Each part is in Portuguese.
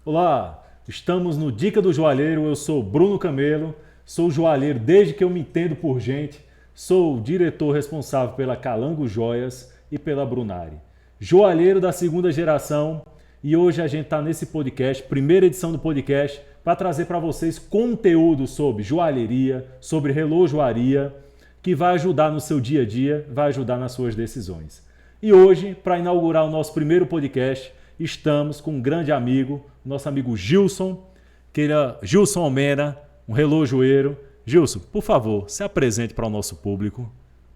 Olá, estamos no Dica do Joalheiro, eu sou Bruno Camelo, sou joalheiro desde que eu me entendo por gente, sou o diretor responsável pela Calango Joias e pela Brunari. Joalheiro da segunda geração e hoje a gente está nesse podcast, primeira edição do podcast, para trazer para vocês conteúdo sobre joalheria, sobre relojoaria, que vai ajudar no seu dia a dia, vai ajudar nas suas decisões. E hoje, para inaugurar o nosso primeiro podcast, estamos com um grande amigo, nosso amigo Gilson, Gilson Almena, um relojoeiro. Gilson, por favor, se apresente para o nosso público.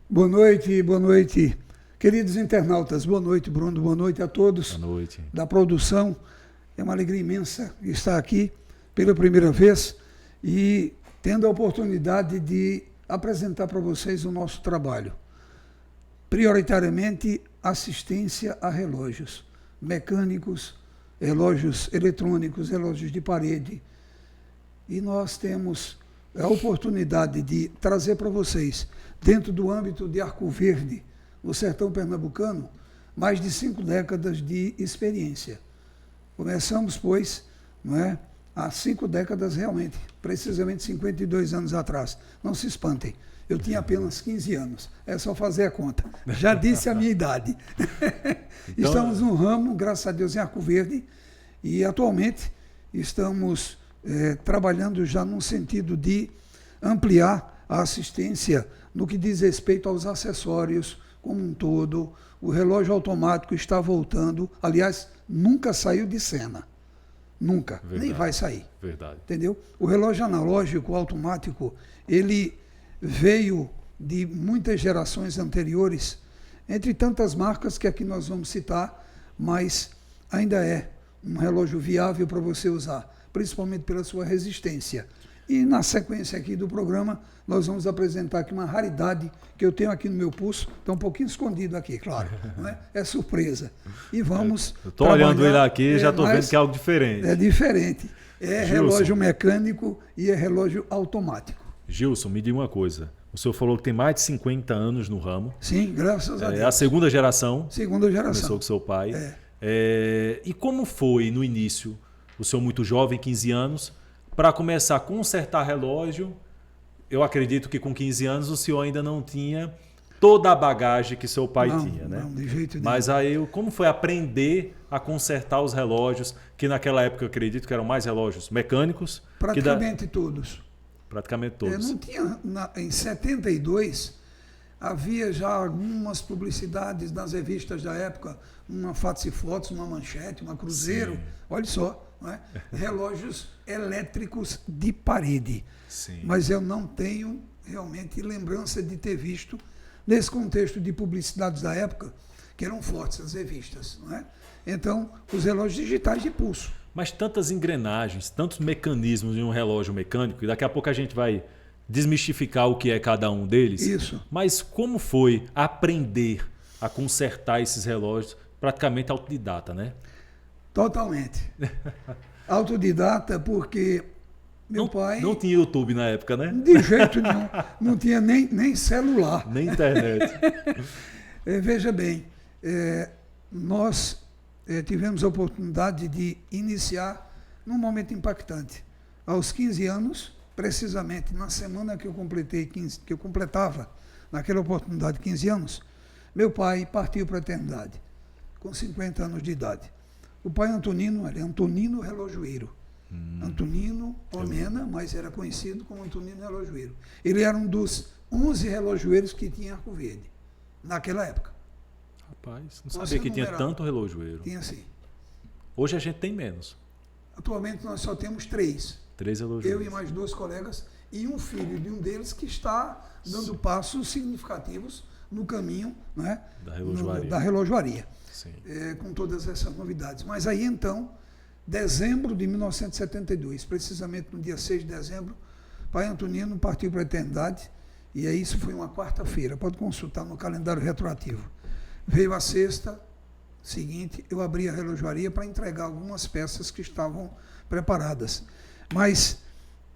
Boa noite, queridos internautas. Boa noite, Bruno. Boa noite a todos. Boa noite. Da produção. É uma alegria imensa estar aqui pela primeira vez e tendo a oportunidade de apresentar para vocês o nosso trabalho. Prioritariamente, assistência a relógios mecânicos, relógios eletrônicos, relógios de parede. E nós temos a oportunidade de trazer para vocês, dentro do âmbito de Arco Verde, no sertão pernambucano, mais de 5 décadas de experiência. Começamos, pois, há 5 décadas realmente, precisamente 52 anos atrás. Não se espantem, eu tinha apenas 15 anos, é só fazer a conta. Já disse a minha idade. Então, estamos no ramo, graças a Deus, em Arco Verde, e atualmente estamos trabalhando já no sentido de ampliar a assistência no que diz respeito aos acessórios como um todo. O relógio automático está voltando, aliás, nunca saiu de cena. Nunca, verdade, nem vai sair. Verdade. Entendeu? O relógio analógico, automático, ele veio de muitas gerações anteriores, entre tantas marcas que aqui nós vamos citar, mas ainda é um relógio viável para você usar, principalmente pela sua resistência. E na sequência aqui do programa, nós vamos apresentar aqui uma raridade que eu tenho aqui no meu pulso, está um pouquinho escondido aqui, claro, não é? É surpresa. E vamos estou olhando ele aqui e já estou vendo que é algo diferente. É diferente. É Gilson, relógio mecânico e é relógio automático. Gilson, me diga uma coisa. O senhor falou que tem mais de 50 anos no ramo. Sim, graças a Deus. É a segunda geração. Segunda geração. Começou com seu pai. E como foi no início, o senhor muito jovem, 15 anos, para começar a consertar relógio? Eu acredito que com 15 anos o senhor ainda não tinha toda a bagagem que seu pai tinha, né? Não, de jeito nenhum. Mas aí, como foi aprender a consertar os relógios, que naquela época eu acredito que eram mais relógios mecânicos? Praticamente todos. Praticamente todos. Não tinha, em 72, havia já algumas publicidades nas revistas da época, uma Fatos e Fotos, uma Manchete, uma Cruzeiro, sim, olha só, não é? Relógios elétricos de parede. Sim. Mas eu não tenho realmente lembrança de ter visto, nesse contexto de publicidades da época, que eram fortes as revistas, não é? Então, os relógios digitais de pulso. Mas tantas engrenagens, tantos mecanismos em um relógio mecânico, e daqui a pouco a gente vai desmistificar o que é cada um deles. Isso. Mas como foi aprender a consertar esses relógios praticamente autodidata, né? Totalmente. Autodidata porque meu pai... Não tinha YouTube na época, né? De jeito nenhum. Não tinha nem celular. Nem internet. Veja bem, nós... tivemos a oportunidade de iniciar num momento impactante. Aos 15 anos, precisamente na semana que eu completava, naquela oportunidade, 15 anos, meu pai partiu para a eternidade, com 50 anos de idade. O pai Antonino, ele é Antonino Relojoeiro. Antonino Almena, mas era conhecido como Antonino Relojoeiro. Ele era um dos 11 relojoeiros que tinha em Arco Verde, naquela época. Rapaz, não sabia que tinha tanto relojoeiro. Tinha sim. Hoje a gente tem menos. Atualmente nós só temos 3. 3 relojoeiros. Eu e mais 2 colegas e um filho de um deles que está dando passos significativos no caminho, né, da relojoaria. Sim. Com todas essas novidades. Mas aí então, dezembro de 1972, precisamente no dia 6 de dezembro, pai Antonino partiu para a eternidade e aí isso foi uma quarta-feira. Pode consultar no calendário retroativo. Veio a sexta seguinte, eu abri a relojoaria para entregar algumas peças que estavam preparadas. Mas,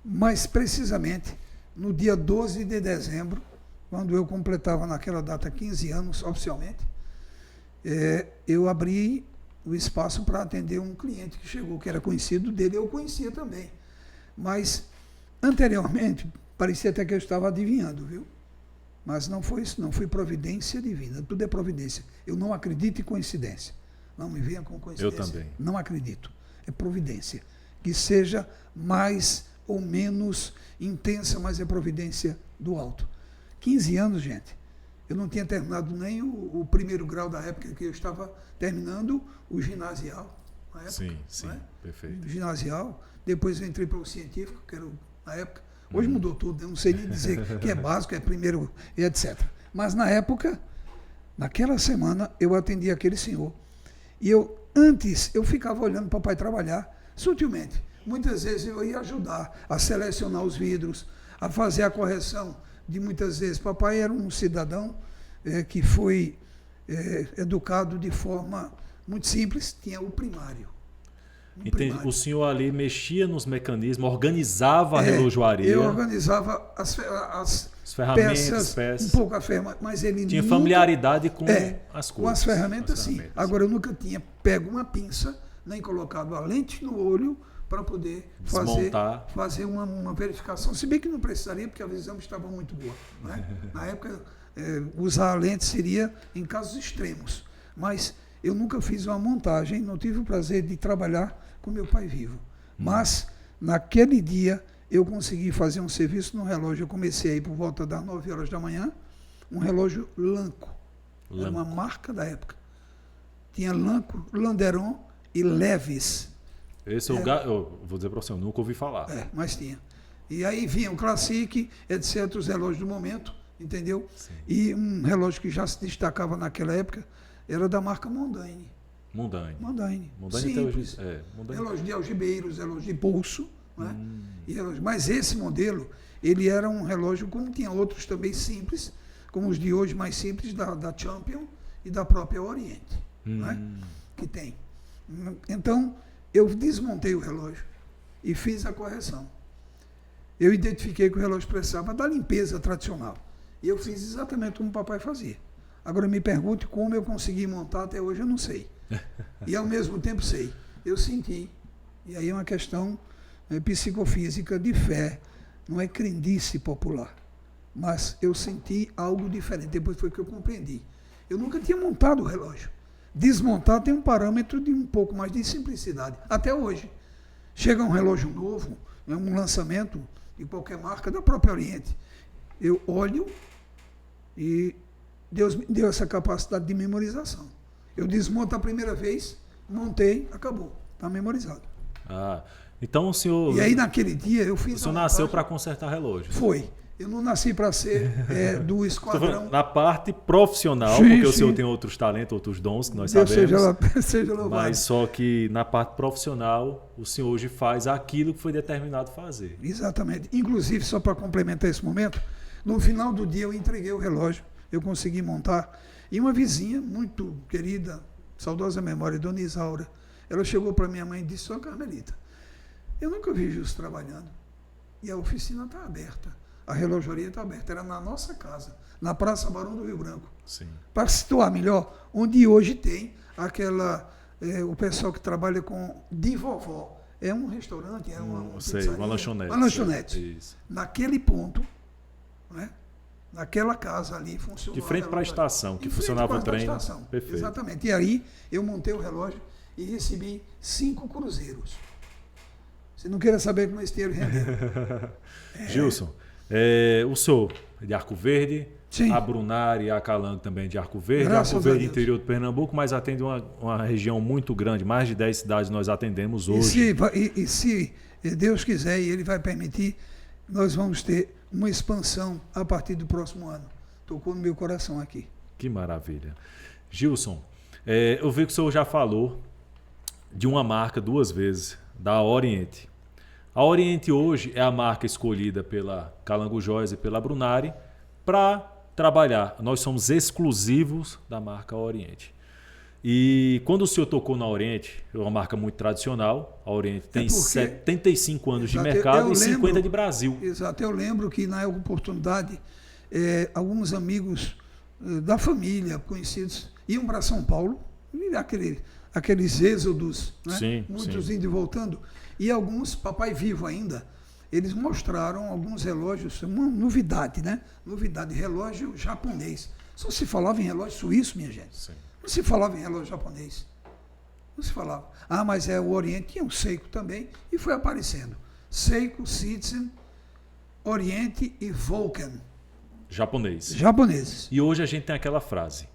mais precisamente, no dia 12 de dezembro, quando eu completava naquela data 15 anos oficialmente, eu abri o espaço para atender um cliente que chegou, que era conhecido dele, eu conhecia também. Mas, anteriormente, parecia até que eu estava adivinhando, viu? Mas não foi isso, não. Foi providência divina. Tudo é providência. Eu não acredito em coincidência. Não me venha com coincidência. Eu também. Não acredito. É providência. Que seja mais ou menos intensa, mas é providência do alto. 15 anos, gente. Eu não tinha terminado nem o primeiro grau da época que eu estava terminando o ginasial. Na época, Sim, sim, né? perfeito. O ginasial. Depois eu entrei para o científico, que era na época. Hoje mudou tudo, eu não sei nem dizer que é básico, é primeiro, e etc. Mas na época, naquela semana, eu atendi aquele senhor. E antes, eu ficava olhando o papai trabalhar, sutilmente. Muitas vezes eu ia ajudar a selecionar os vidros, a fazer a correção de muitas vezes. Papai era um cidadão que foi educado de forma muito simples, tinha o primário. Entendi. O senhor ali mexia nos mecanismos, organizava a relojoaria. Eu organizava as ferramentas, peças, um pouco a ferramenta, mas ele tinha nunca, familiaridade com as coisas. Com as ferramentas, sim. Agora, eu nunca tinha pego uma pinça, nem colocado a lente no olho para poder fazer uma verificação. Se bem que não precisaria, porque a visão estava muito boa. Né? Na época, usar a lente seria em casos extremos. Mas eu nunca fiz uma montagem, não tive o prazer de trabalhar com meu pai vivo. Mas, naquele dia, eu consegui fazer um serviço no relógio. Eu comecei aí por volta das 9 horas da manhã, um relógio Lanco. Era uma marca da época. Tinha Lanco, Landeron e Levis. Esse eu vou dizer para você, eu nunca ouvi falar. Mas tinha. E aí vinha o Classic, etc., os relógios do momento, entendeu? Sim. E um relógio que já se destacava naquela época era da marca Mondane. Mondane Simples. até hoje. Mondane. Relógio de algibeiros, relógio de pulso. Né? Mas esse modelo, ele era um relógio, como tinha outros também simples, como os de hoje mais simples, da Champion e da própria Oriente. Né? Que tem. Então, eu desmontei o relógio e fiz a correção. Eu identifiquei que o relógio precisava da limpeza tradicional. E eu fiz exatamente como o papai fazia. Agora me pergunte como eu consegui montar, até hoje eu não sei. E ao mesmo tempo sei. Eu senti. E aí é uma questão psicofísica de fé. Não é crendice popular. Mas eu senti algo diferente. Depois foi que eu compreendi. Eu nunca tinha montado o relógio. Desmontar tem um parâmetro de um pouco mais de simplicidade. Até hoje. Chega um relógio novo, um lançamento de qualquer marca, da própria Oriente. Eu olho e Deus me deu essa capacidade de memorização. Eu desmonto a primeira vez, montei, acabou. Está memorizado. Então o senhor... E aí naquele dia eu fiz... O senhor nasceu para consertar relógio. Foi. Eu não nasci para ser do esquadrão. Na parte profissional, sim, porque o senhor tem outros talentos, outros dons que nós sabemos. Seja louvado. Mas só que na parte profissional, o senhor hoje faz aquilo que foi determinado fazer. Exatamente. Inclusive, só para complementar esse momento, no final do dia eu entreguei o relógio, eu consegui montar. E uma vizinha muito querida, saudosa memória, Dona Isaura, ela chegou para minha mãe e disse: "Ó, Carmelita, eu nunca vi Justo trabalhando. E a oficina está aberta. A relojoaria está aberta." Era na nossa casa, na Praça Barão do Rio Branco. Para situar melhor, onde hoje tem o pessoal que trabalha com de vovó. É um restaurante, é uma lanchonete. Uma lanchonete. Isso. Naquele ponto, né? Naquela casa ali funcionava. De frente para a estação, que funcionava o trem. Perfeito. Exatamente. E aí eu montei o relógio e recebi 5 cruzeiros. Você não queira saber como esse dinheiro rendeu. Gilson, o senhor de Arco Verde, sim, a Brunari e a Calango também de Arco Verde. Graças Arco Verde, interior de Pernambuco, mas atende uma região muito grande, mais de 10 cidades nós atendemos hoje. E se Deus quiser e Ele vai permitir, nós vamos ter uma expansão a partir do próximo ano. Tocou no meu coração aqui. Que maravilha. Gilson, eu vi que o senhor já falou de uma marca 2 vezes, da Oriente. A Oriente hoje é a marca escolhida pela Calango Joias e pela Brunari para trabalhar. Nós somos exclusivos da marca Oriente. E quando o senhor tocou na Oriente, é uma marca muito tradicional, a Oriente tem 75 anos de mercado e 50 de Brasil. Exato, eu lembro que na oportunidade, alguns amigos da família, conhecidos, iam para São Paulo, aqueles êxodos, né? Sim, Muitos sim. indo e voltando. E alguns, papai vivo ainda, eles mostraram alguns relógios, uma novidade, né? Novidade, relógio japonês. Só se falava em relógio suíço, minha gente. Sim. Não se falava em relógio japonês. Não se falava. Ah, mas é o Oriente, tinha o Seiko também, e foi aparecendo. Seiko, Citizen, Oriente e Vulcan, Japonês. japoneses. E hoje a gente tem aquela frase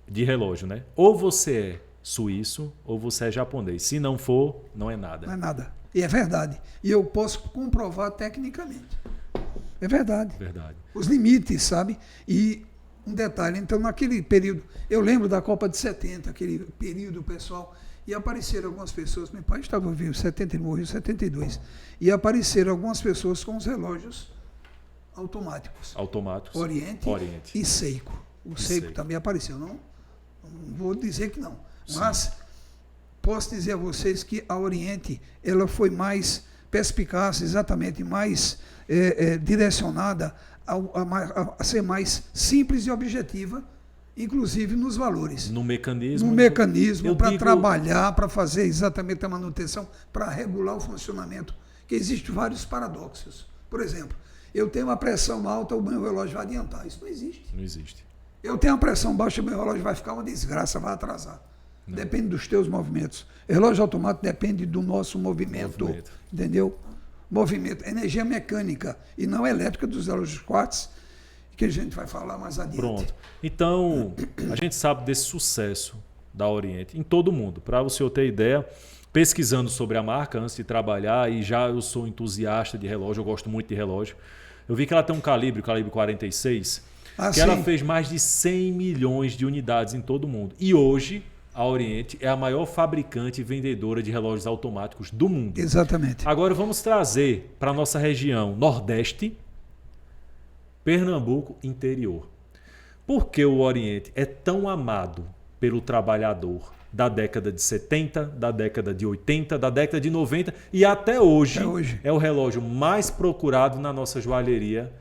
de relógio, né? Ou você é suíço ou você é japonês. Se não for, não é nada. Não é nada. E é verdade. E eu posso comprovar tecnicamente. É verdade. Verdade. Os limites, sabe? E um detalhe, então naquele período, eu lembro da Copa de 70, aquele período, pessoal, e apareceram algumas pessoas, meu pai estava vivo, 70, ele morreu em 72, e apareceram algumas pessoas com os relógios automáticos. Automáticos. Oriente, Oriente. e Seiko. O E Seiko Seiko. também apareceu, não vou dizer que não, Sim. mas posso dizer a vocês que a Oriente ela foi mais perspicaz, exatamente mais direcionada a ser mais simples e objetiva, inclusive nos valores. No mecanismo. No mecanismo, eu para digo- trabalhar, para fazer exatamente a manutenção, para regular o funcionamento, que existem vários paradoxos. Por exemplo, eu tenho uma pressão alta, o meu relógio vai adiantar. Isso não existe. Não existe. Eu tenho uma pressão baixa, o meu relógio vai ficar uma desgraça, vai atrasar. Não. Depende dos teus movimentos. Relógio automático depende do nosso movimento. Entendeu? Movimento, energia mecânica e não elétrica dos relógios quartz, que a gente vai falar mais adiante. Pronto. Então, a gente sabe desse sucesso da Oriente em todo o mundo. Para o senhor ter ideia, pesquisando sobre a marca antes de trabalhar, e já eu sou entusiasta de relógio, eu gosto muito de relógio, eu vi que ela tem um calibre, o calibre 46, que ela fez mais de 100 milhões de unidades em todo o mundo. E hoje, a Oriente é a maior fabricante e vendedora de relógios automáticos do mundo. Exatamente. Agora vamos trazer para a nossa região Nordeste, Pernambuco, interior. Por que o Oriente é tão amado pelo trabalhador da década de 70, da década de 80, da década de 90 e até hoje, é o relógio mais procurado na nossa joalheria?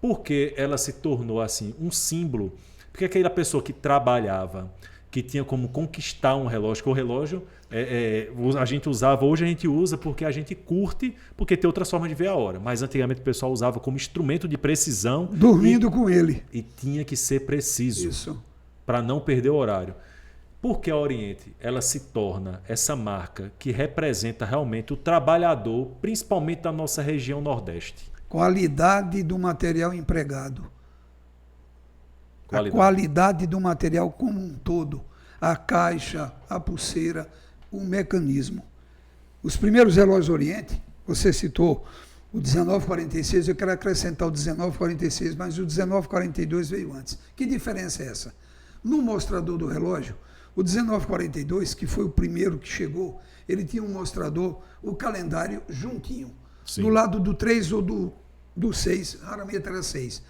Porque ela se tornou assim um símbolo. Porque aquela pessoa que trabalhava, que tinha como conquistar um relógio, que o relógio a gente usava, hoje a gente usa porque a gente curte, porque tem outras formas de ver a hora. Mas antigamente o pessoal usava como instrumento de precisão. Dormindo com ele. E tinha que ser preciso. Isso. Para não perder o horário. Porque a Oriente ela se torna essa marca que representa realmente o trabalhador, principalmente da nossa região Nordeste. Qualidade do material empregado. A qualidade do material como um todo. A caixa, a pulseira, o mecanismo. Os primeiros relógios Oriente, você citou o 1946, eu quero acrescentar o 1946, mas o 1942 veio antes. Que diferença é essa? No mostrador do relógio, o 1942, que foi o primeiro que chegou, ele tinha um mostrador, o calendário juntinho. Sim. Do lado do 3 ou do 6, raramente era 6.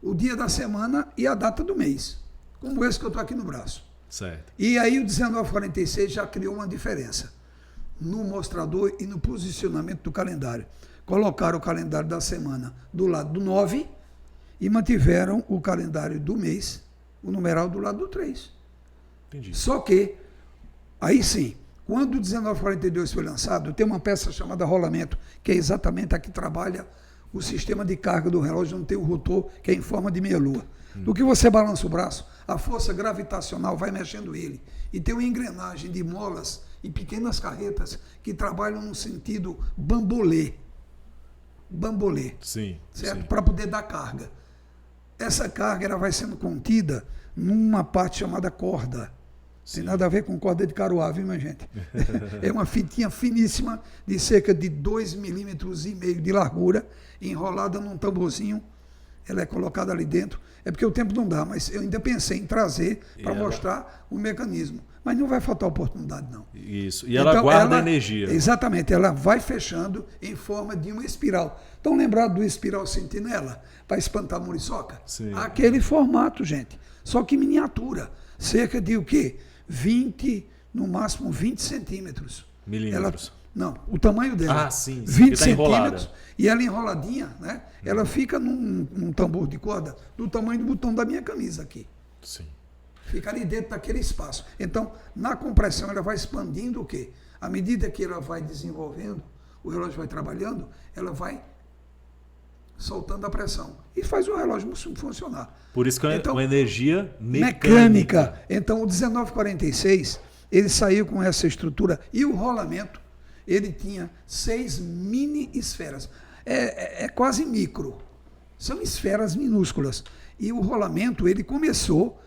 O dia da semana e a data do mês, como esse que eu estou aqui no braço. Certo. E aí o 1946 já criou uma diferença no mostrador e no posicionamento do calendário. Colocaram o calendário da semana do lado do 9 e mantiveram o calendário do mês, o numeral do lado do 3. Entendi. Só que, aí sim, quando o 1942 foi lançado, tem uma peça chamada rolamento, que é exatamente a que trabalha o sistema de carga do relógio, onde tem o rotor, que é em forma de meia-lua. Do que você balança o braço, a força gravitacional vai mexendo ele. E tem uma engrenagem de molas e pequenas carretas que trabalham no sentido bambolê. Bambolê. Sim. Certo? Para poder dar carga. Essa carga ela vai sendo contida numa parte chamada corda. Tem nada a ver com corda de caruá, viu, minha gente? É uma fitinha finíssima de cerca de 2,5 milímetros de largura, enrolada num tamborzinho. Ela é colocada ali dentro. É porque o tempo não dá, mas eu ainda pensei em trazer para mostrar o mecanismo. Mas não vai faltar oportunidade, não. Isso. E ela guarda energia. Exatamente. Ela vai fechando em forma de uma espiral. Estão lembrados do espiral sentinela? Para espantar a muriçoca? Sim. Aquele formato, gente. Só que miniatura. Cerca de o quê? 20, no máximo 20 centímetros. Milímetros. Não, o tamanho dela. Ah, sim. 20 tá centímetros. Enrolada. E ela enroladinha, né? Ela fica num tambor de corda do tamanho do botão da minha camisa aqui. Sim. Fica ali dentro daquele espaço. Então, na compressão, ela vai expandindo o quê? À medida que ela vai desenvolvendo, o relógio vai trabalhando, ela vai soltando a pressão. E faz o relógio funcionar. Por isso que é uma energia mecânica. Então, o 1946, ele saiu com essa estrutura. E o rolamento, ele tinha 6 mini esferas. É quase micro. São esferas minúsculas. E o rolamento, ele começou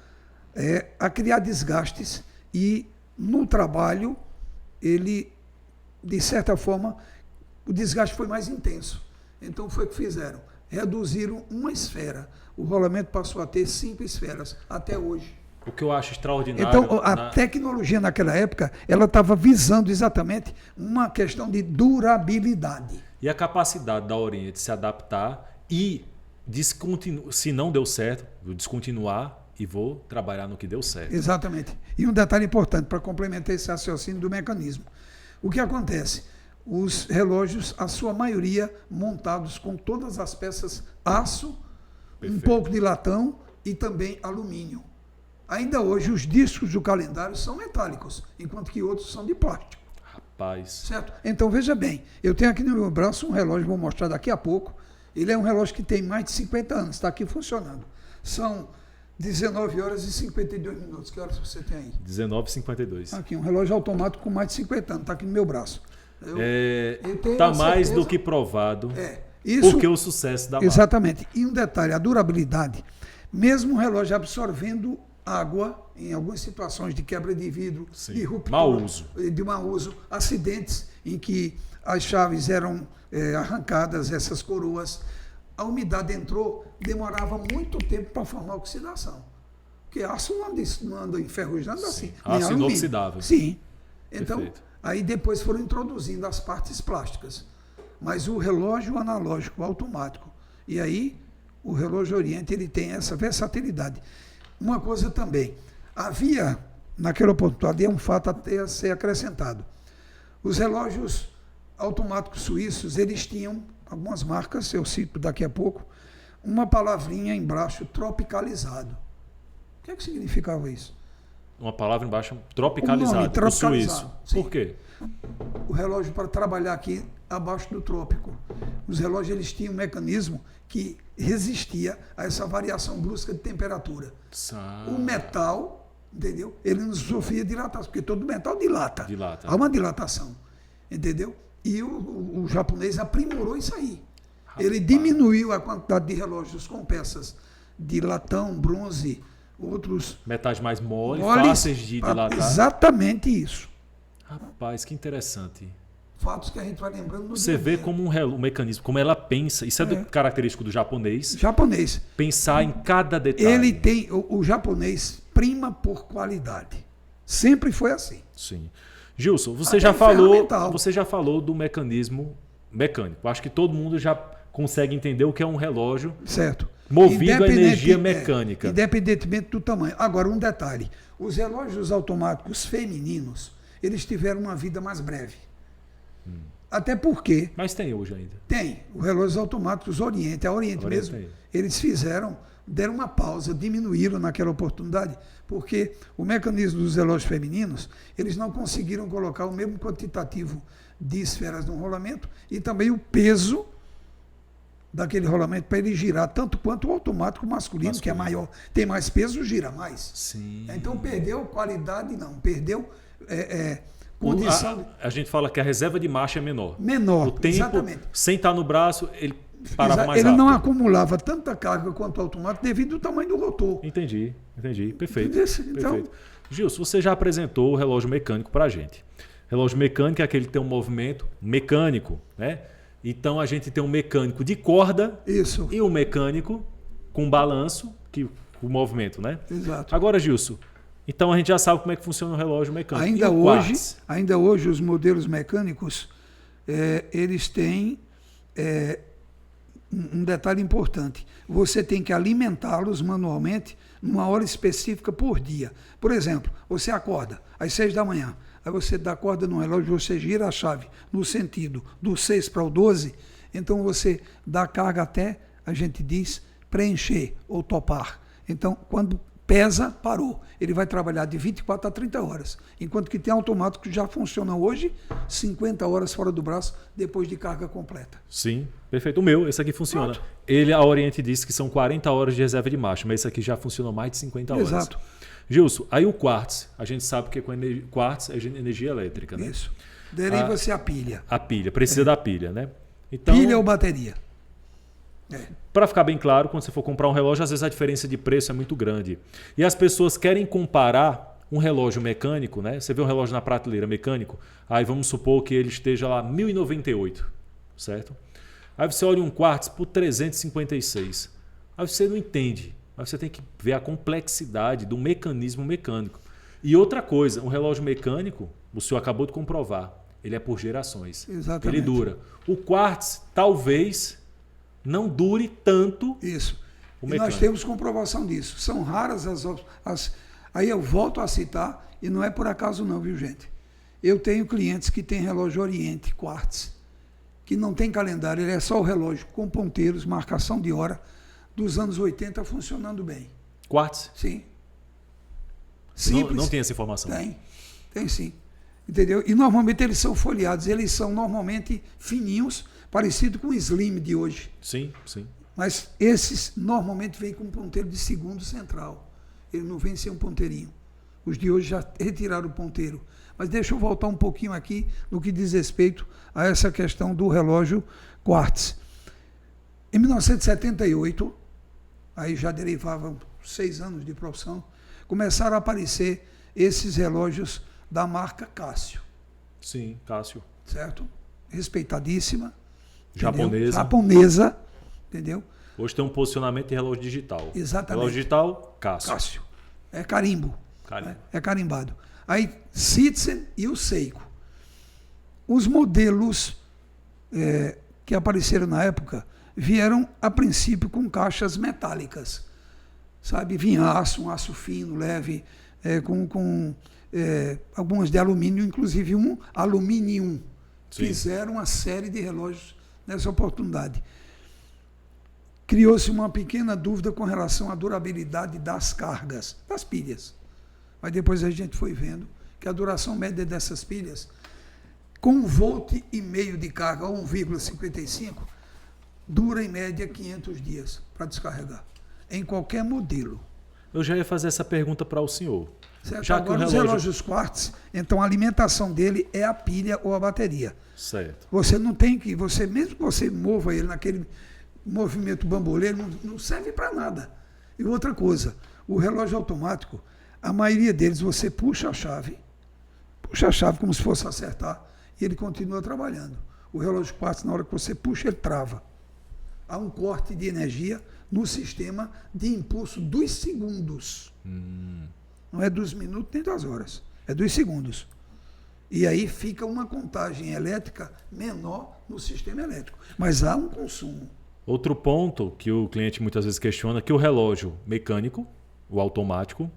a criar desgastes e no trabalho, ele, de certa forma, o desgaste foi mais intenso. Então foi o que fizeram. Reduziram uma esfera. O rolamento passou a ter 5 esferas, até hoje. O que eu acho extraordinário... Então, a tecnologia naquela época, ela estava visando exatamente uma questão de durabilidade. E a capacidade da Oriente de se adaptar e, se não deu certo, vou descontinuar e vou trabalhar no que deu certo. Exatamente. E um detalhe importante para complementar esse raciocínio do mecanismo. O que acontece? Os relógios, a sua maioria, montados com todas as peças aço, perfeito, um pouco de latão e também alumínio. Ainda hoje, os discos do calendário são metálicos, enquanto que outros são de plástico. Rapaz. Certo? Então, veja bem, eu tenho aqui no meu braço um relógio, vou mostrar daqui a pouco. Ele é um relógio que tem mais de 50 anos, está aqui funcionando. São 19 horas e 52 minutos. Que horas você tem aí? 19h52. Aqui, um relógio automático com mais de 50 anos, está aqui no meu braço. Está mais do que provado isso, porque o sucesso da marca. Exatamente. E um detalhe, a durabilidade. Mesmo o relógio absorvendo água, em algumas situações de quebra de vidro, sim, de ruptura, de mau uso, acidentes em que as chaves eram arrancadas, essas coroas, a umidade entrou, demorava muito tempo para formar oxidação. Porque aço não anda enferrujando assim. Aço inoxidável. Sim. Então, perfeito, aí depois foram introduzindo as partes plásticas. Mas o relógio analógico, automático, e aí o relógio Oriente, ele tem essa versatilidade. Uma coisa também, havia, naquela oportunidade, um fato a ser acrescentado. Os relógios automáticos suíços, eles tinham algumas marcas, eu cito daqui a pouco, uma palavrinha embaixo, tropicalizado. O que é que significava isso? Uma palavra embaixo, tropicalizado. Tropicalizado. O suíço. Por quê? O relógio para trabalhar aqui abaixo do trópico. Os relógios, eles tinham um mecanismo que resistia a essa variação brusca de temperatura. O metal, entendeu? Ele não sofria dilatação, porque todo metal dilata. Há uma dilatação, entendeu? E o japonês aprimorou isso aí. Ele diminuiu a quantidade de relógios com peças de latão, bronze, outros... metais mais moles, fáceis de dilatar. Exatamente isso. Rapaz, que interessante. Fatos que a gente vai lembrando no Você vê como um mecanismo, como ela pensa. Isso é característico do japonês. Pensar em cada detalhe. Ele tem... O japonês prima por qualidade. Sempre foi assim. Sim. Gilson, você já falou do mecanismo mecânico. Acho que todo mundo já consegue entender o que é um relógio, certo, movido a energia mecânica. Independentemente do tamanho. Agora, um detalhe. Os relógios automáticos femininos, eles tiveram uma vida mais breve. Até porque... Mas tem hoje ainda. Tem. Os relógios automáticos Oriente, a Oriente mesmo, eles deram uma pausa, diminuíram naquela oportunidade, porque o mecanismo dos relógios femininos, eles não conseguiram colocar o mesmo quantitativo de esferas no rolamento e também o peso daquele rolamento para ele girar tanto quanto o automático masculino, que é maior, tem mais peso, gira mais. Sim. Então perdeu qualidade, não, perdeu condição. A gente fala que a reserva de marcha é menor. Menor, o tempo, exatamente. Sem estar no braço, ele parava mais rápido. Ele não acumulava tanta carga quanto o automático devido ao tamanho do rotor. Entendi. Perfeito. Então, Perfeito. Gilson, você já apresentou o relógio mecânico para a gente. Relógio mecânico é aquele que tem um movimento mecânico, né? Então a gente tem um mecânico de corda e um mecânico com balanço, o movimento, né? Exato. Agora, Gilson, então a gente já sabe como é que funciona o relógio mecânico. Ainda hoje os modelos mecânicos, eles têm um detalhe importante. Você tem que alimentá-los manualmente numa hora específica por dia. Por exemplo, você acorda às 6 da manhã. Aí você dá corda no relógio, você gira a chave no sentido do 6 para o 12, então você dá carga até, a gente diz, preencher ou topar. Então, quando pesa, parou. Ele vai trabalhar de 24 a 30 horas. Enquanto que tem automático que já funciona hoje 50 horas fora do braço depois de carga completa. Sim, perfeito. O meu, esse aqui funciona. Pronto. A Oriente disse que são 40 horas de reserva de marcha, mas esse aqui já funciona mais de 50 horas. Exato. Gilson, aí o quartz, a gente sabe que quartz é energia elétrica, né? Isso. Deriva-se a pilha. A pilha, precisa da pilha, né? Então, Pilha ou bateria? para ficar bem claro, quando você for comprar um relógio, às vezes a diferença de preço é muito grande. E as pessoas querem comparar um relógio mecânico, né? Você vê um relógio na prateleira mecânico, aí vamos supor que ele esteja lá 1.098, certo? Aí você olha um quartz por 356. Aí você não entende. Aí você tem que ver a complexidade do mecanismo mecânico. E outra coisa, um relógio mecânico, o senhor acabou de comprovar, ele é por gerações. Exatamente. Ele dura. O quartz talvez não dure tanto. Isso. O E mecânico. nós temos comprovação disso. São raras Aí eu volto a citar, e não é por acaso não, viu, gente? Eu tenho clientes que têm relógio Oriente, quartz, que não tem calendário, ele é só o relógio com ponteiros, marcação de hora, dos anos 80 funcionando bem. Quartz? Sim. Simples. Não tem essa informação. Tem sim. Entendeu? E normalmente eles são folheados, eles são normalmente fininhos, parecido com o Slim de hoje. Sim, sim. Mas esses normalmente vêm com um ponteiro de segundo central. Ele não vem sem um ponteirinho. Os de hoje já retiraram o ponteiro. Mas deixa eu voltar um pouquinho aqui no que diz respeito a essa questão do relógio quartz. Em 1978, aí já derivavam 6 anos de profissão, começaram a aparecer esses relógios da marca Casio. Sim, Cássio. Certo? Respeitadíssima. Japonesa. Entendeu? Japonesa, entendeu? Hoje tem um posicionamento de relógio digital. Exatamente. Relógio digital, Cássio. Cássio. É carimbo. Carimbo. Né? É carimbado. Aí, Citizen e o Seiko. Os modelos que apareceram na época vieram, a princípio, com caixas metálicas. Sabe? Vinha aço, um aço fino, leve, com algumas de alumínio, inclusive um alumínio. Sim. Fizeram uma série de relógios nessa oportunidade. Criou-se uma pequena dúvida com relação à durabilidade das cargas, das pilhas. Mas depois a gente foi vendo que a duração média dessas pilhas, com 1,5 volt de carga, 1,55, dura em média 500 dias para descarregar, em qualquer modelo. Eu já ia fazer essa pergunta para o senhor. Certo? Já Agora, que o os relógios quartz, então a alimentação dele é a pilha ou a bateria. Certo. Você não tem que, mesmo que você mova ele naquele movimento bambolê, não serve para nada. E outra coisa, o relógio automático, a maioria deles você puxa a chave como se fosse acertar, e ele continua trabalhando. O relógio quartz, na hora que você puxa, ele trava. Há um corte de energia no sistema de impulso dos segundos. Não é dos minutos nem das horas, é dos segundos. E aí fica uma contagem elétrica menor no sistema elétrico. Mas há um consumo. Outro ponto que o cliente muitas vezes questiona é que o relógio mecânico, o automático,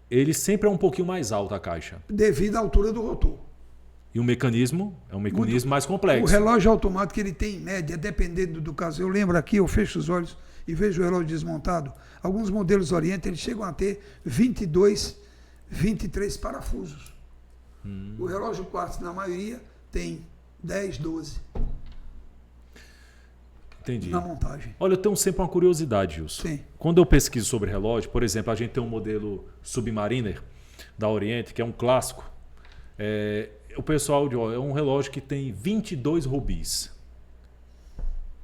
ele sempre é um pouquinho mais alto a caixa. Devido à altura do rotor. E o mecanismo é um mecanismo mais complexo. O relógio automático, ele tem em média, dependendo do caso. Eu lembro aqui, eu fecho os olhos e vejo o relógio desmontado. Alguns modelos Oriente, eles chegam a ter 22, 23 parafusos. O relógio quartz, na maioria, tem 10, 12. Entendi. Na montagem. Olha, eu tenho sempre uma curiosidade, Gilson. Sim. Quando eu pesquiso sobre relógio, por exemplo, a gente tem um modelo Submariner da Oriente, que é um clássico. O pessoal diz, é um relógio que tem 22 rubis.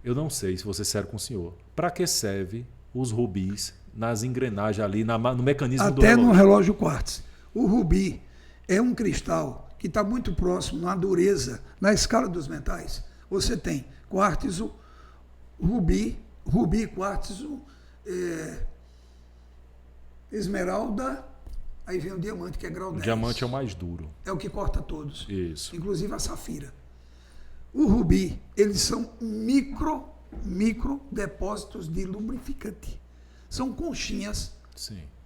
Eu não sei, se vou ser sério com o senhor. Para que serve os rubis nas engrenagens ali, no mecanismo do relógio? Até no relógio quartz. O rubi é um cristal que está muito próximo na dureza, na escala dos metais. Você tem quartzo, rubi, quartzo, esmeralda, aí vem o diamante, que é grau 10. O diamante é o mais duro. É o que corta todos. Isso. Inclusive a safira. O rubi, eles são micro depósitos de lubrificante. São conchinhas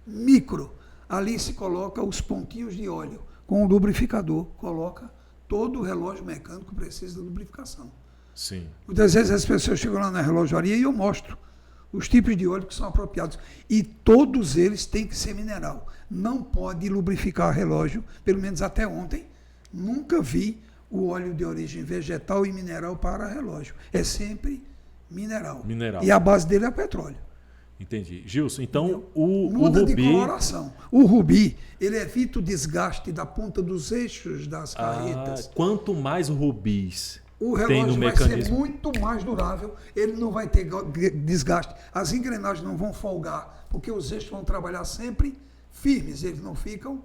micro. Ali se coloca os pontinhos de óleo. Com o lubrificador, coloca todo o relógio mecânico precisa de lubrificação. Sim. Muitas vezes as pessoas chegam lá na relojaria e eu mostro os tipos de óleo que são apropriados. E todos eles têm que ser mineral. Não pode lubrificar relógio, pelo menos até ontem. Nunca vi o óleo de origem vegetal e mineral para relógio. É sempre mineral. Mineral. E a base dele é petróleo. Entendi. Gilson, então o Muda rubi... de coloração. O rubi, ele evita o desgaste da ponta dos eixos das carretas. Quanto mais rubis O tem no relógio vai ser mecanismo... muito mais durável, ele não vai ter desgaste, as engrenagens não vão folgar, porque os eixos vão trabalhar sempre firmes, eles não ficam...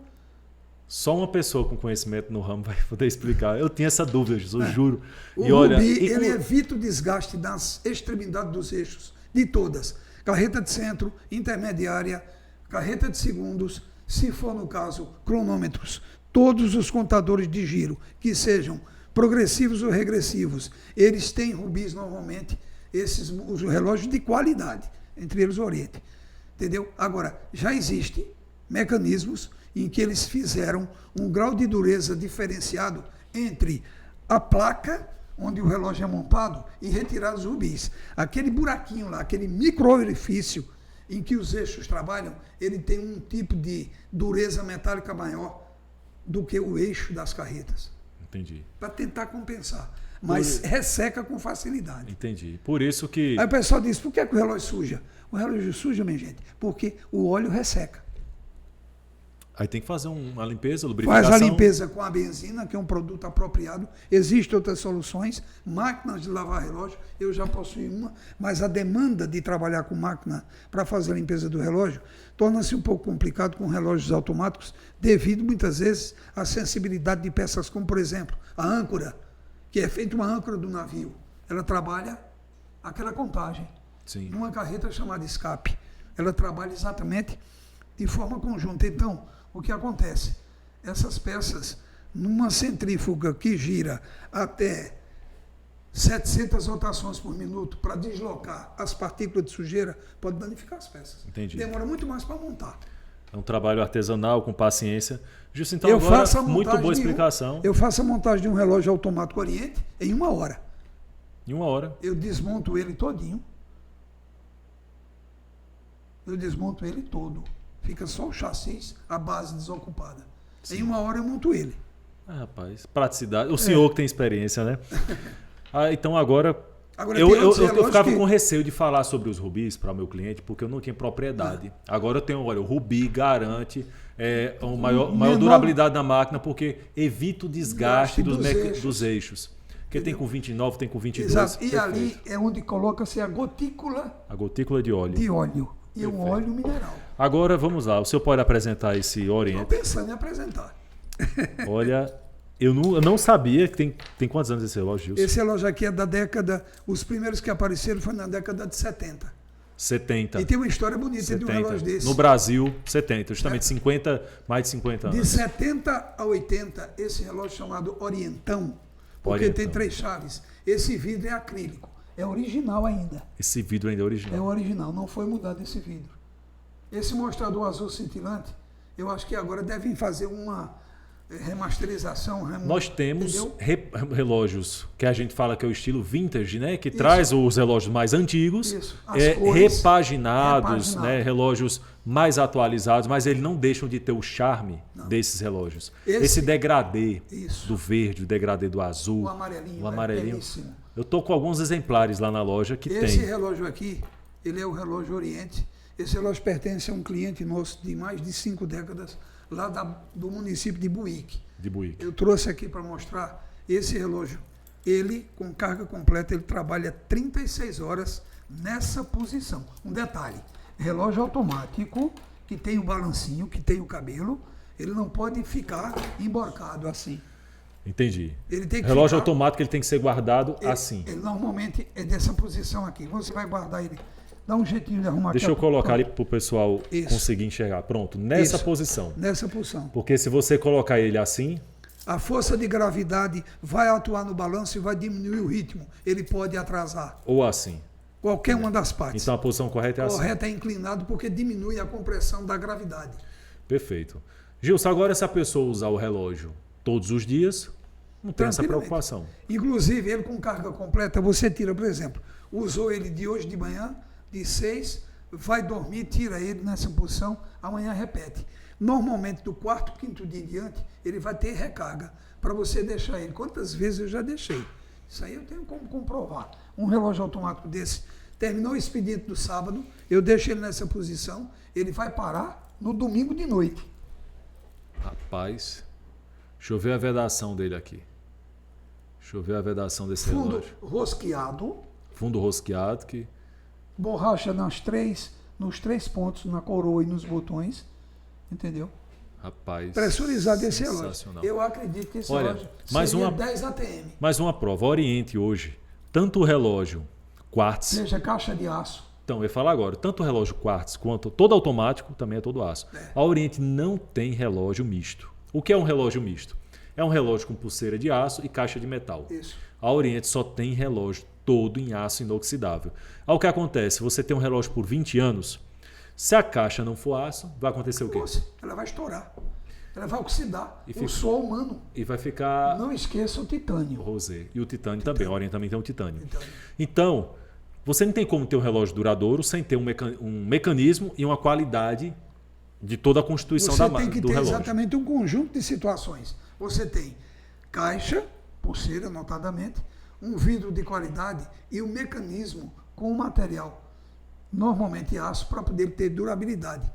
Só uma pessoa com conhecimento no ramo vai poder explicar. Eu tinha essa dúvida, eu juro. O E olha, rubi, ele evita o desgaste das extremidades dos eixos, de todas. Carreta de centro, intermediária, carreta de segundos, se for no caso, cronômetros. Todos os contadores de giro, que sejam progressivos ou regressivos, eles têm rubis normalmente, os relógios de qualidade, entre eles o Oriente. Entendeu? Agora, já existem mecanismos em que eles fizeram um grau de dureza diferenciado entre a placa, onde o relógio é montado, e retirar os rubis. Aquele buraquinho lá, aquele micro-orifício em que os eixos trabalham, ele tem um tipo de dureza metálica maior do que o eixo das carretas. Entendi. Para tentar compensar. Mas resseca com facilidade. Entendi. Por isso que... Aí o pessoal diz, por que o relógio suja? O relógio suja, minha gente, porque o óleo resseca. Aí tem que fazer uma limpeza, lubrificação. Faz a limpeza com a benzina, que é um produto apropriado. Existem outras soluções, máquinas de lavar relógio, eu já possuí uma, mas a demanda de trabalhar com máquina para fazer a limpeza do relógio torna-se um pouco complicado com relógios automáticos, devido muitas vezes à sensibilidade de peças como, por exemplo, a âncora, que é feita uma âncora do navio. Ela trabalha aquela contagem, Sim. numa carreta chamada escape. Ela trabalha exatamente de forma conjunta. Então, o que acontece? Essas peças, numa centrífuga que gira até 700 rotações por minuto para deslocar as partículas de sujeira, pode danificar as peças. Entendi. Demora muito mais para montar. É um trabalho artesanal, com paciência. Justo, então, Eu agora, faço a muito montagem boa de explicação. eu faço a montagem de um relógio automático Oriente em 1 hora. Em 1 hora. Eu desmonto ele todinho. Eu desmonto ele todo. Fica só o chassi, a base desocupada. Sim. Em 1 hora eu monto ele. Ah, rapaz, praticidade. O senhor que tem experiência, né? Então agora eu ficava com receio de falar sobre os rubis para o meu cliente, porque eu não tinha propriedade. Agora eu tenho, olha, o rubi garante uma maior durabilidade da máquina, porque evita o desgaste dos eixos. Porque tem com 29, tem com 22. Exato. E perfeito. ali é onde coloca-se a gotícula. A gotícula de óleo. De óleo. E um óleo mineral. Agora vamos lá, o senhor pode apresentar esse Oriente? Estou pensando em apresentar. Olha, eu não sabia que tem quantos anos esse relógio, Gilson? Esse relógio aqui é da década... Os primeiros que apareceram foi na década de 70. 70. E tem uma história bonita 70. de um relógio desse. No Brasil, 70. Justamente 50, mais de 50 anos. De 70 a 80, esse relógio chamado Orientão, porque Orientão. tem 3 chaves. Esse vidro é acrílico. É original ainda. Esse vidro ainda é original. É original, não foi mudado esse vidro. Esse mostrador azul cintilante, eu acho que agora devem fazer uma remasterização. Nós temos relógios que a gente fala que é o estilo vintage, né? Que Isso. traz os relógios mais antigos, repaginados, né? Relógios mais atualizados, mas eles não deixam de ter o charme desses relógios. Esse degradê do verde, o degradê do azul, o amarelinho. o amarelinho. Belíssimo. Eu tô com alguns exemplares lá na loja que Esse tem. relógio aqui, ele é o relógio Oriente. Esse relógio pertence a um cliente nosso de mais de 5 décadas, lá do município de Buíque. Eu trouxe aqui para mostrar esse relógio. Ele, com carga completa, ele trabalha 36 horas nessa posição. Um detalhe, relógio automático, que tem o balancinho, que tem o cabelo, ele não pode ficar emborcado assim. Entendi. Ele tem que relógio ficar, automático ele tem que ser guardado assim. Ele normalmente é dessa posição aqui. Você vai guardar ele. Dá um jeitinho de arrumar. Deixa eu colocar ali para o pessoal conseguir enxergar. Pronto, nessa posição. Nessa posição. Porque se você colocar ele assim... A força de gravidade vai atuar no balanço e vai diminuir o ritmo. Ele pode atrasar. Ou assim. Qualquer uma das partes. Então a posição correta é assim. Correta é inclinado porque diminui a compressão da gravidade. Perfeito. Gilson, agora se a pessoa usar o relógio todos os dias, não tem essa preocupação. Inclusive, ele com carga completa, você tira, por exemplo, usou ele de hoje de manhã, de 6, vai dormir, tira ele nessa posição, amanhã repete. Normalmente, do quarto, quinto dia em diante, ele vai ter recarga, para você deixar ele. Quantas vezes eu já deixei? Isso aí eu tenho como comprovar. Um relógio automático desse, terminou o expediente do sábado, eu deixo ele nessa posição, ele vai parar no domingo de noite. Rapaz, deixa eu ver a vedação dele aqui. Deixa eu ver a vedação desse Fundo relógio. rosqueado, Fundo rosqueado, que borracha nos três pontos, na coroa e nos botões, entendeu? rapaz. Pressurizado esse relógio. sensacional. Eu acredito que esse Olha, relógio mais seria uma- 10 ATM. Mais uma prova. A Oriente hoje, tanto o relógio quartz, Seja caixa de aço. então eu ia falar agora, tanto o relógio quartz quanto todo automático também é todo aço. A Oriente não tem relógio misto. O que é um relógio misto? É um relógio com pulseira de aço e caixa de metal. Isso. A Oriente só tem relógio todo em aço inoxidável. Aí o que acontece? Você tem um relógio por 20 anos, se a caixa não for aço, vai acontecer o quê? Ela vai estourar. Ela vai oxidar. E O fica- sol humano. E vai ficar Não esqueça o titânio. rosé. E o titânio também. A Oriente também tem o titânio. Titânio. Então, você não tem como ter um relógio duradouro sem ter um mecanismo e uma qualidade de toda a constituição Você da tem que do ter relógio. exatamente um conjunto de situações. Você tem caixa, pulseira, notadamente, um vidro de qualidade e um mecanismo com um material, normalmente aço, para poder ter durabilidade.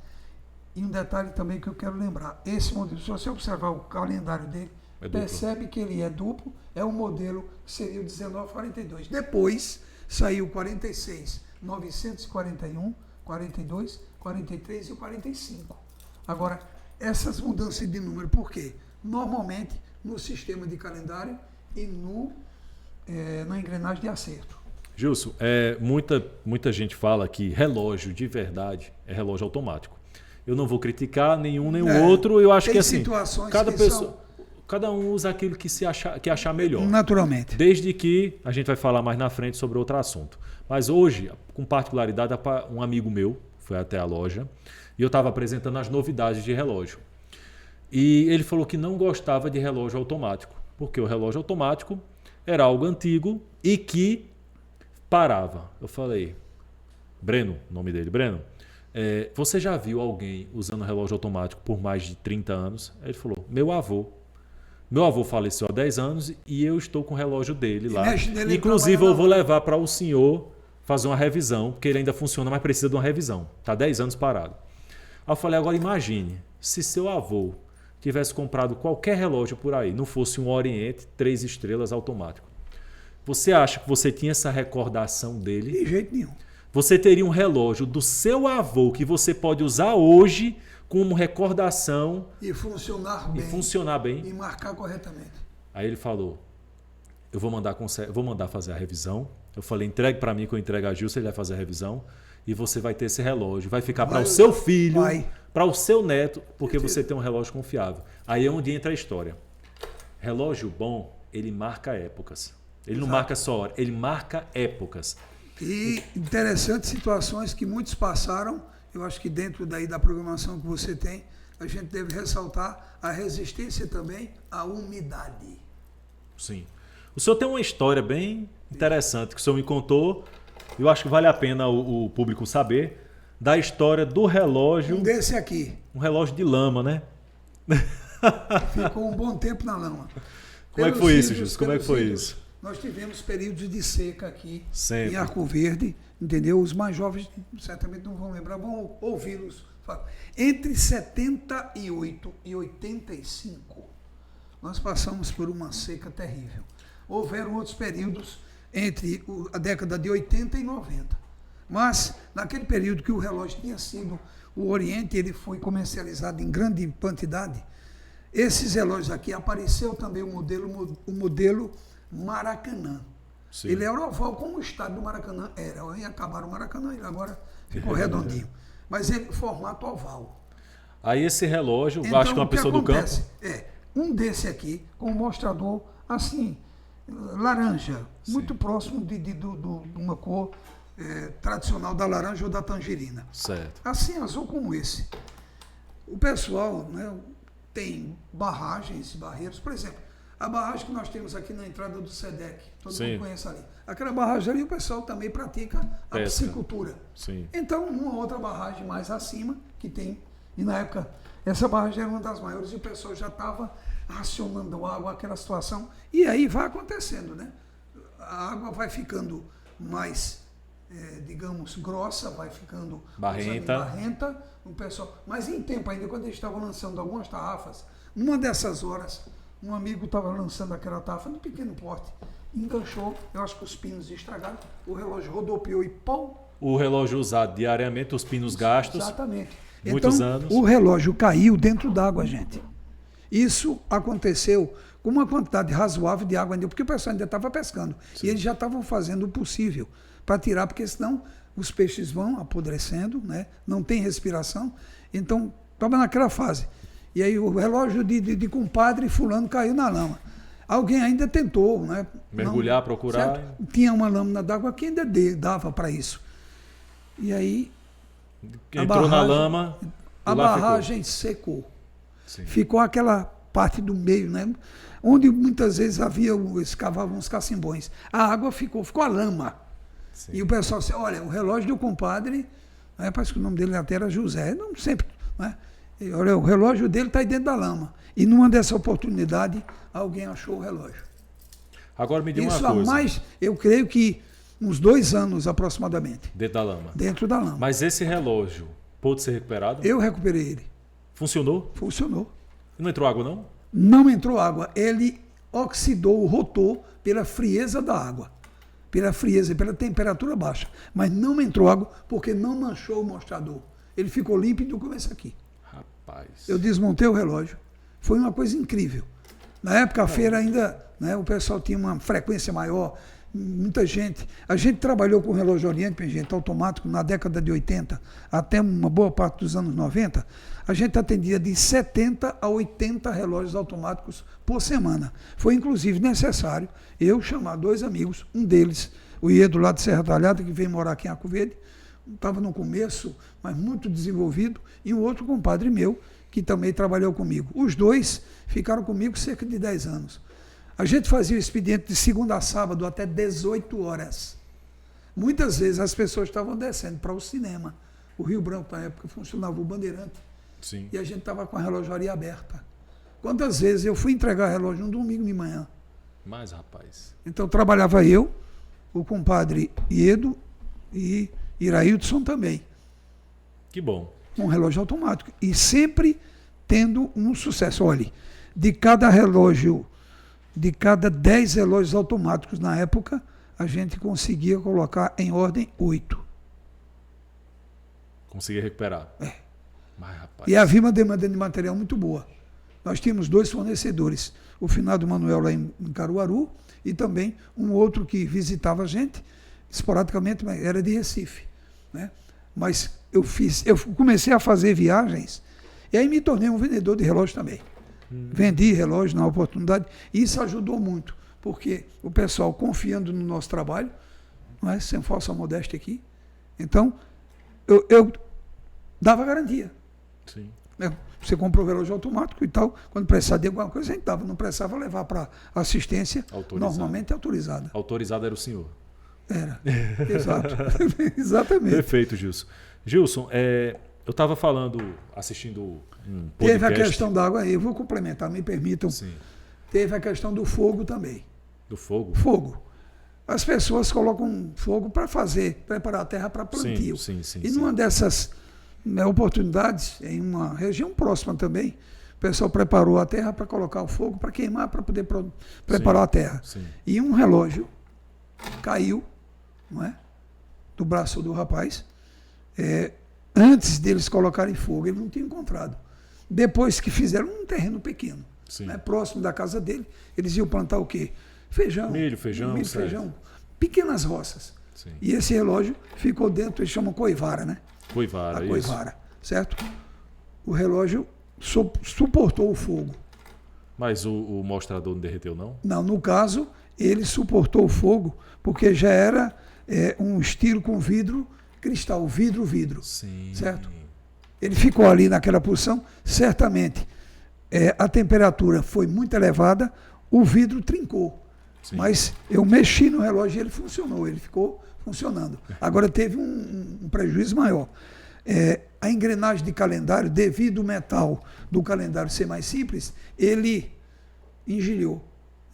E um detalhe também que eu quero lembrar, esse modelo, se você observar o calendário dele, É duplo. percebe que ele é duplo, é um modelo que seria o 1942. Depois saiu o 46, 941, 42, 43 e o 45. Agora, essas mudanças de número, por quê? Normalmente no sistema de calendário e na engrenagem de acerto. Gilson, muita gente fala que relógio de verdade é relógio automático. Eu não vou criticar nenhum nem o outro. Eu acho tem que assim, situações cada que pessoa, cada um usa aquilo que achar melhor. Naturalmente. Desde que a gente vai falar mais na frente sobre outro assunto. Mas hoje, com particularidade, um amigo meu foi até a loja e eu estava apresentando as novidades de relógio. E ele falou que não gostava de relógio automático, porque o relógio automático era algo antigo e que parava. Eu falei, Breno, o nome dele, Breno, você já viu alguém usando relógio automático por mais de 30 anos? Aí ele falou, meu avô. Meu avô faleceu há 10 anos e eu estou com o relógio dele lá. Inclusive, eu vou levar para o senhor fazer uma revisão, porque ele ainda funciona, mas precisa de uma revisão. Está 10 anos parado. Aí eu falei, agora imagine, se seu avô tivesse comprado qualquer relógio por aí, não fosse um Oriente 3 estrelas automático. Você acha que você tinha essa recordação dele? De jeito nenhum. Você teria um relógio do seu avô que você pode usar hoje como recordação E funcionar bem. e funcionar bem. E marcar corretamente. Aí ele falou, eu vou mandar fazer a revisão. Eu falei, entregue para mim que eu entrego a Gilson, ele vai fazer a revisão. E você vai ter esse relógio. Vai ficar para o seu filho, para o seu neto, porque você tem um relógio confiável. Aí é onde entra a história. Relógio bom, ele marca épocas. Ele não marca só hora, ele marca épocas. E interessantes situações que muitos passaram, eu acho que dentro daí da programação que você tem, a gente deve ressaltar a resistência também à umidade. Sim. O senhor tem uma história bem interessante que o senhor me contou. Eu acho que vale a pena o público saber da história do relógio. Um desse aqui. Um relógio de lama, né? Ficou um bom tempo na lama. Como é que foi isso, Gilson? Como é que foi isso? Nós tivemos períodos de seca aqui Sempre. em Arco Verde, entendeu? Os mais jovens certamente não vão lembrar, vão ouvi-los. Entre 78 e 85, nós passamos por uma seca terrível. Houveram outros períodos entre a década de 80 e 90. Mas, naquele período que o relógio tinha sido o Oriente, ele foi comercializado em grande quantidade, esses relógios aqui, apareceu também o modelo Maracanã. Sim. Ele era oval, como o estádio do Maracanã era. Ia acabar o Maracanã, ele agora ficou redondinho. Mas ele formato oval. Aí esse relógio, Então, acho que uma o que pessoa acontece? do campo... Um desse aqui, com um mostrador assim, laranja, muito próximo de uma cor tradicional da laranja ou da tangerina. Certo. Assim, azul como esse. O pessoal, né, tem barragens, barreiros, por exemplo, A barragem que nós temos aqui na entrada do SEDEC, todo Sim. mundo conhece ali. Aquela barragem ali o pessoal também pratica a Pesca. piscicultura. Sim. Então, uma outra barragem mais acima que tem, e na época, essa barragem era uma das maiores e o pessoal já estava racionando água, aquela situação. E aí vai acontecendo, né? A água vai ficando mais, digamos, grossa, vai ficando barrenta, o pessoal. Mas em tempo ainda, quando eles estavam lançando algumas tarrafas, numa dessas horas, um amigo estava lançando aquela tarrafa de pequeno porte, enganchou, eu acho que os pinos estragaram, o relógio rodopiou e pau. O relógio usado diariamente, os pinos gastos. Exatamente. Muitos então, anos. o relógio caiu dentro d'água, gente. Isso aconteceu com uma quantidade razoável de água ainda, porque o pessoal ainda estava pescando. Sim. E eles já estavam fazendo o possível para tirar, porque senão os peixes vão apodrecendo, né? Não tem respiração. Então, estava naquela fase. E aí o relógio de compadre fulano caiu na lama. Alguém ainda tentou, né? Mergulhar, procurar. Certo? Tinha uma lâmina d'água que ainda dava para isso. E aí Entrou na lama. a barragem secou. Sim. Ficou aquela parte do meio, né? Onde muitas vezes eles cavavam uns cacimbões. A água ficou a lama. Sim. E o pessoal disse, olha, o relógio do compadre, né, parece que o nome dele até era José, não sempre, né? E, olha, o relógio dele está aí dentro da lama. E numa dessa oportunidade, alguém achou o relógio. Agora me diga uma Isso coisa. há mais, eu creio que uns 2 anos aproximadamente. Dentro da lama. Dentro da lama. Mas esse relógio pôde ser recuperado? Eu recuperei ele. Funcionou? Funcionou. Não entrou água, não? Não entrou água. Ele oxidou o rotor pela frieza da água. Pela frieza e pela temperatura baixa. Mas não entrou água porque não manchou o mostrador. Ele ficou límpido como esse aqui. Rapaz. Eu desmontei o relógio. Foi uma coisa incrível. Na época, a feira ainda, né, o pessoal tinha uma frequência maior, muita gente. A gente trabalhou com o relógio Oriente, gente, automático, na década de 80, até uma boa parte dos anos 90. A gente atendia de 70 a 80 relógios automáticos por semana. Foi, inclusive, necessário eu chamar 2 amigos, um deles, o Iedo lá de Serra Talhada, que veio morar aqui em Arco Verde, estava no começo, mas muito desenvolvido, e um outro compadre meu, que também trabalhou comigo. Os 2 ficaram comigo cerca de 10 anos. A gente fazia o expediente de segunda a sábado até 18 horas. Muitas vezes as pessoas estavam descendo para o cinema. O Rio Branco, na época, funcionava o Bandeirante. Sim. E a gente estava com a relojaria aberta. Quantas vezes eu fui entregar relógio um domingo de manhã? Mas, rapaz. Então trabalhava eu, o compadre Iedo e Iraildson também. Que bom. Um relógio automático. E sempre tendo um sucesso. Olha, de cada 10 relógios automáticos na época, a gente conseguia colocar em ordem 8. Consegui recuperar. É. Mas, rapaz. E havia uma demanda de material muito boa. Nós tínhamos 2 fornecedores, o finado Manuel lá em Caruaru e também um outro que visitava a gente, esporadicamente, mas era de Recife, né? Mas eu comecei a fazer viagens e aí me tornei um vendedor de relógio também. Vendi relógio na oportunidade e isso ajudou muito, porque o pessoal confiando no nosso trabalho, não é? Sem falsa modéstia aqui, então eu dava garantia. Sim. Você comprou o relógio automático e tal, quando precisava de alguma coisa, a gente dava, não precisava levar para assistência normalmente autorizada. Autorizado era o senhor. Era, exato. Exatamente. Perfeito, Gilson. Gilson, eu estava assistindo um podcast. Teve a questão da água aí, eu vou complementar, me permitam. Sim. Teve a questão do fogo também. Do fogo? Fogo. As pessoas colocam fogo para preparar a terra para plantio. Sim. E numa dessas oportunidades, em uma região próxima também, o pessoal preparou a terra para colocar o fogo, para queimar, para poder preparar a terra. Sim. E um relógio caiu, não é, do braço do rapaz, antes deles colocarem fogo, ele não tinha encontrado. Depois que fizeram um terreno pequeno, né, próximo da casa dele, eles iam plantar o quê? Feijão. Milho, feijão. Pequenas roças. Sim. E esse relógio ficou dentro, eles chamam coivara, né? Coivara, a coivara, certo? O relógio suportou o fogo. Mas o mostrador não derreteu, não? Não, no caso, ele suportou o fogo, porque já era um estilo com vidro cristal, vidro, sim, certo? Ele ficou ali naquela posição, certamente a temperatura foi muito elevada, o vidro trincou. Sim. Mas eu mexi no relógio e ele funcionou, ele ficou funcionando. Agora teve um prejuízo maior. A engrenagem de calendário, devido ao metal do calendário ser mais simples, ele engilhou.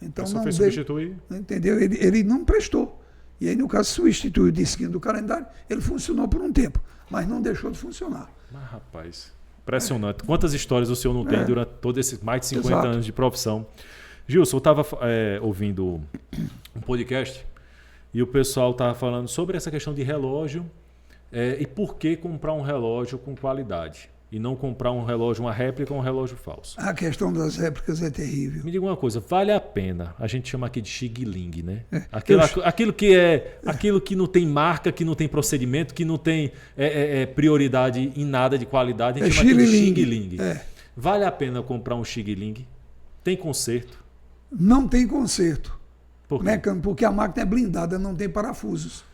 Então Só não fez deu, substituir? entendeu? Ele não prestou. E aí, no caso, substituiu o disquinho do calendário, ele funcionou por um tempo, mas não deixou de funcionar. Mas, rapaz, impressionante. Quantas histórias o senhor não tem durante todos esses mais de 50 Exato. anos de profissão? Gilson, eu estava ouvindo um podcast e o pessoal estava falando sobre essa questão de relógio e por que comprar um relógio com qualidade e não comprar um relógio, uma réplica ou um relógio falso. A questão das réplicas é terrível. Me diga uma coisa, vale a pena? A gente chama aqui de xing-ling, né? Aquilo que não tem marca, que não tem procedimento, que não tem prioridade em nada de qualidade, a gente chama aqui de xing-ling. Vale a pena comprar um xing-ling? Tem conserto? Não tem conserto. Por quê? Porque a máquina é blindada, não tem parafusos.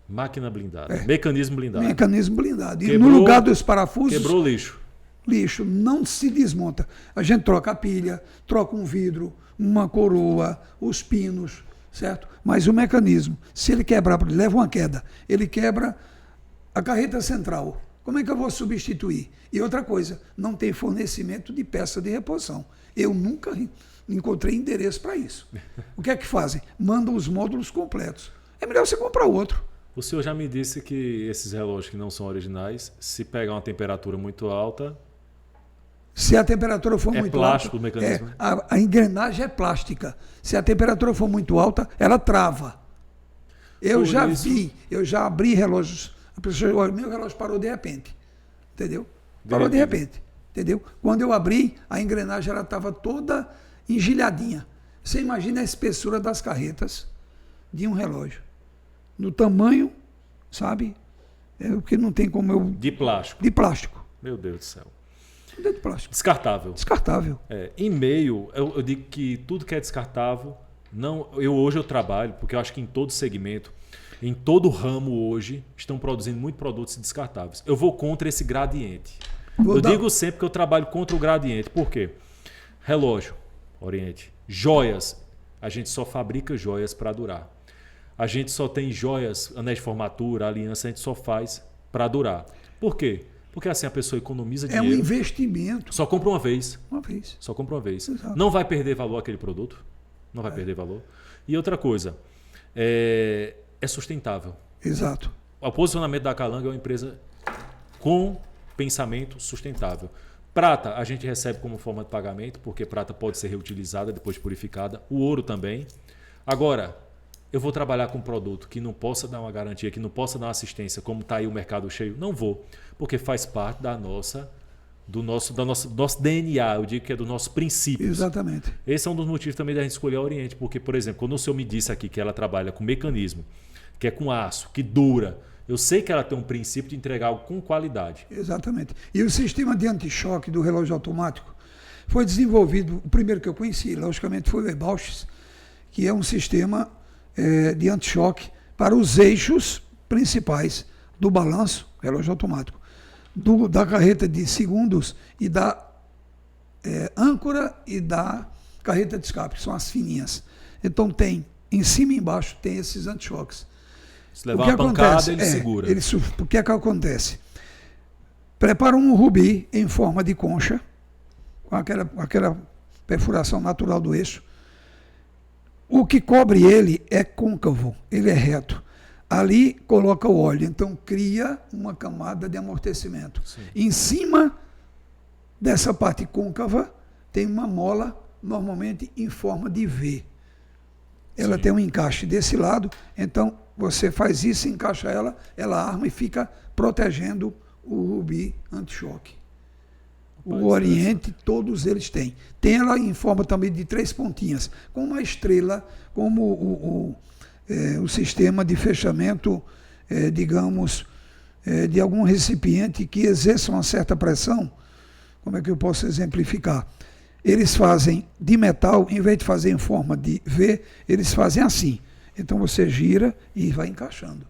Máquina blindada, mecanismo blindado. Mecanismo blindado. E Quebrou, no lugar dos parafusos, quebrou o lixo. lixo, não se desmonta. A gente troca a pilha, troca um vidro, uma coroa, os pinos, certo? Mas o mecanismo, se ele quebrar, leva uma queda, ele quebra a carreta central. Como é que eu vou substituir? E outra coisa, não tem fornecimento de peça de reposição. Eu nunca encontrei endereço para isso. O que é que fazem? Mandam os módulos completos. É melhor você comprar outro. O senhor já me disse que esses relógios que não são originais, se pegar uma temperatura muito alta, Se a temperatura for muito plástico alta, o mecanismo? a engrenagem é plástica. Se a temperatura for muito alta, ela trava. Eu já abri relógios. A pessoa, olha, meu relógio parou de repente. Entendeu? Parou de repente. Entendeu? Quando eu abri, a engrenagem estava toda engilhadinha. Você imagina a espessura das carretas de um relógio. No tamanho, sabe? Porque não tem como eu. De plástico. De plástico. Meu Deus do céu. De plástico. Descartável. Descartável. Em meio, eu digo que tudo que é descartável, hoje eu trabalho, porque eu acho que em todo segmento, em todo ramo hoje, estão produzindo muitos produtos descartáveis. Eu vou contra esse gradiente. Digo sempre que eu trabalho contra o gradiente. Por quê? Relógio, Oriente. Joias. A gente só fabrica joias para durar. A gente só tem joias, anéis de formatura, aliança, a gente só faz para durar. Por quê? Porque assim a pessoa economiza dinheiro. É um investimento. Só compra uma vez. Uma vez. Só compra uma vez. Exato. Não vai perder valor aquele produto. Não vai perder valor. E outra coisa, é sustentável. Exato. O posicionamento da Calanga é uma empresa com pensamento sustentável. Prata a gente recebe como forma de pagamento, porque prata pode ser reutilizada depois purificada. O ouro também. Agora, eu vou trabalhar com um produto que não possa dar uma garantia, que não possa dar uma assistência, como está aí o mercado cheio? Não vou, porque faz parte do nosso DNA, eu digo que é do nosso princípio. Exatamente. Esse é um dos motivos também da gente escolher a Oriente, porque, por exemplo, quando o senhor me disse aqui que ela trabalha com mecanismo, que é com aço, que dura, eu sei que ela tem um princípio de entregar algo com qualidade. Exatamente. E o sistema de anti-choque do relógio automático foi desenvolvido, o primeiro que eu conheci, logicamente, foi o Ebauches, que é um sistema de anti-choque para os eixos principais do balanço, relógio automático, da carreta de segundos e da âncora e da carreta de escape, que são as fininhas. Então tem, em cima e embaixo, tem esses anti-choques. Se levar uma pancada, ele segura. O que é que acontece? Prepara um rubi em forma de concha, com aquela perfuração natural do eixo. O que cobre ele é côncavo, ele é reto. Ali coloca o óleo, então cria uma camada de amortecimento. Sim. Em cima dessa parte côncava tem uma mola, normalmente em forma de V. Ela Sim. tem um encaixe desse lado, então você faz isso, encaixa ela arma e fica protegendo o rubi anti-choque. O Oriente, todos eles têm. Tem ela em forma também de 3 pontinhas, com uma estrela, como o sistema de fechamento, digamos, de algum recipiente que exerça uma certa pressão. Como é que eu posso exemplificar? Eles fazem de metal, em vez de fazer em forma de V, eles fazem assim. Então você gira e vai encaixando.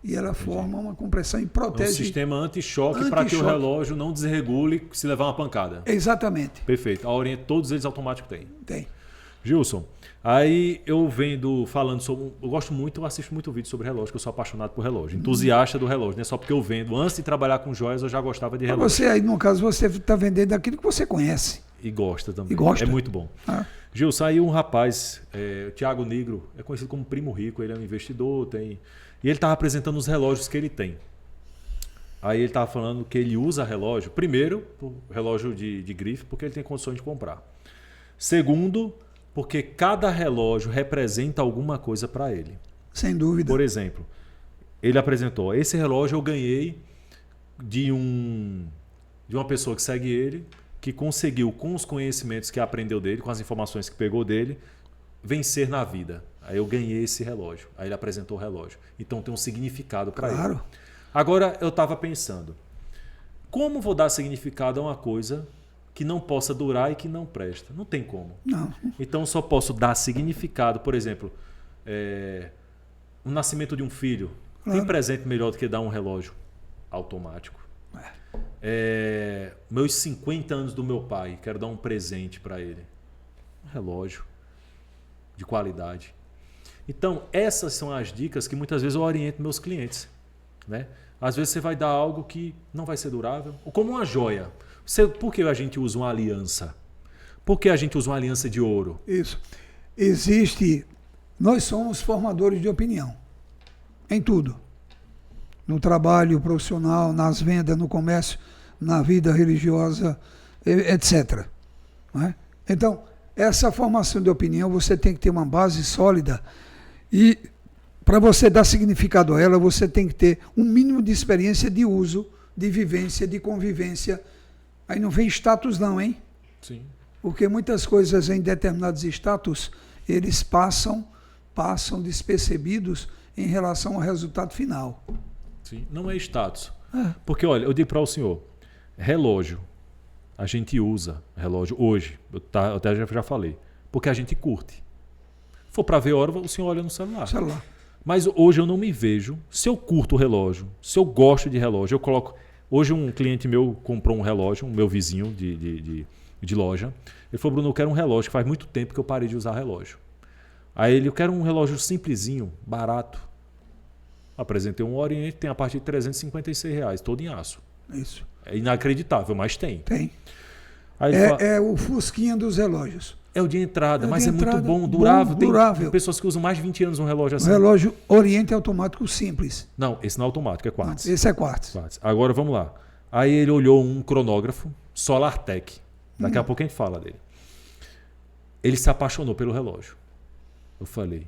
E ela forma uma compressão e protege. É um sistema anti-choque para que o relógio não desregule se levar uma pancada. Exatamente. Perfeito. A Oriente, todos eles automáticos têm. Tem. Gilson, aí eu falando sobre. Eu gosto muito, eu assisto muito vídeo sobre relógio, que eu sou apaixonado por relógio, entusiasta do relógio, não é só porque eu vendo. Antes de trabalhar com joias, eu já gostava de relógio. Você aí, no caso, você está vendendo aquilo que você conhece. E gosta também. E gosta. É muito bom. Gilson, aí um rapaz, o Thiago Negro, é conhecido como Primo Rico, ele é um investidor, e ele estava apresentando os relógios que ele tem. Aí ele estava falando que ele usa relógio, primeiro, relógio de grife, porque ele tem condições de comprar. Segundo, porque cada relógio representa alguma coisa para ele. Sem dúvida. Por exemplo, ele apresentou, esse relógio eu ganhei de uma pessoa que segue ele, que conseguiu, com os conhecimentos que aprendeu dele, com as informações que pegou dele, vencer na vida. Aí eu ganhei esse relógio. Aí ele apresentou o relógio. Então tem um significado para ele. Claro. Agora eu estava pensando, como vou dar significado a uma coisa que não possa durar e que não presta? Não tem como. Não. Então só posso dar significado. Por exemplo, o nascimento de um filho. Claro. Tem presente melhor do que dar um relógio automático. Meus 50 anos do meu pai, quero dar um presente para ele. Um relógio de qualidade. Então, essas são as dicas que muitas vezes eu oriento meus clientes. Né? Às vezes você vai dar algo que não vai ser durável. Ou como uma joia. Por que a gente usa uma aliança? Por que a gente usa uma aliança de ouro? Isso. Nós somos formadores de opinião. Em tudo. No trabalho profissional, nas vendas, no comércio, na vida religiosa, etc. Não é? Então, essa formação de opinião, você tem que ter uma base sólida e para você dar significado a ela, você tem que ter um mínimo de experiência de uso, de vivência, de convivência. Aí não vem status não, hein? Sim. Porque muitas coisas em determinados status, eles passam despercebidos em relação ao resultado final. Sim. Não é status. Porque, olha, eu digo para o senhor, relógio, a gente usa relógio hoje, eu até já falei, porque a gente curte. For para ver a hora, o senhor olha no celular. Mas hoje eu não me vejo, se eu curto o relógio, se eu gosto de relógio, eu coloco... Hoje um cliente meu comprou um relógio, um meu vizinho de loja. Ele falou, Bruno, eu quero um relógio, que faz muito tempo que eu parei de usar relógio. Aí eu quero um relógio simplesinho, barato. Apresentei um Oriente, tem a partir de R$356, todo em aço. Isso. É inacreditável, mas tem. Tem. Aí É o fusquinha dos relógios. É o de entrada, mas é entrada, muito bom, durável. durável. Tem pessoas que usam mais de 20 anos um relógio assim. O relógio Oriente automático simples. Não, esse não é automático, é quartzo. Esse é quartzo. Agora vamos lá. Aí ele olhou um cronógrafo SolarTech. Daqui a pouco a gente fala dele. Ele se apaixonou pelo relógio. Eu falei,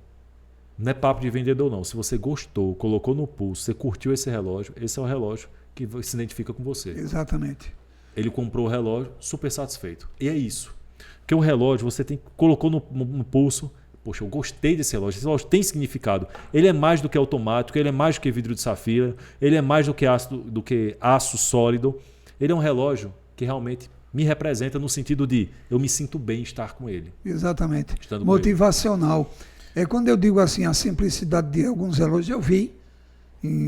não é papo de vendedor não. Se você gostou, colocou no pulso, você curtiu esse é o relógio que se identifica com você. Exatamente. Ele comprou o relógio, super satisfeito. E é isso. Porque o relógio, você colocou no pulso, poxa, eu gostei desse relógio, esse relógio tem significado. Ele é mais do que automático, ele é mais do que vidro de safira, ele é mais do que aço sólido. Ele é um relógio que realmente me representa no sentido de eu me sinto bem estar com ele. Exatamente. Motivacional. É quando eu digo assim, a simplicidade de alguns relógios, eu vi,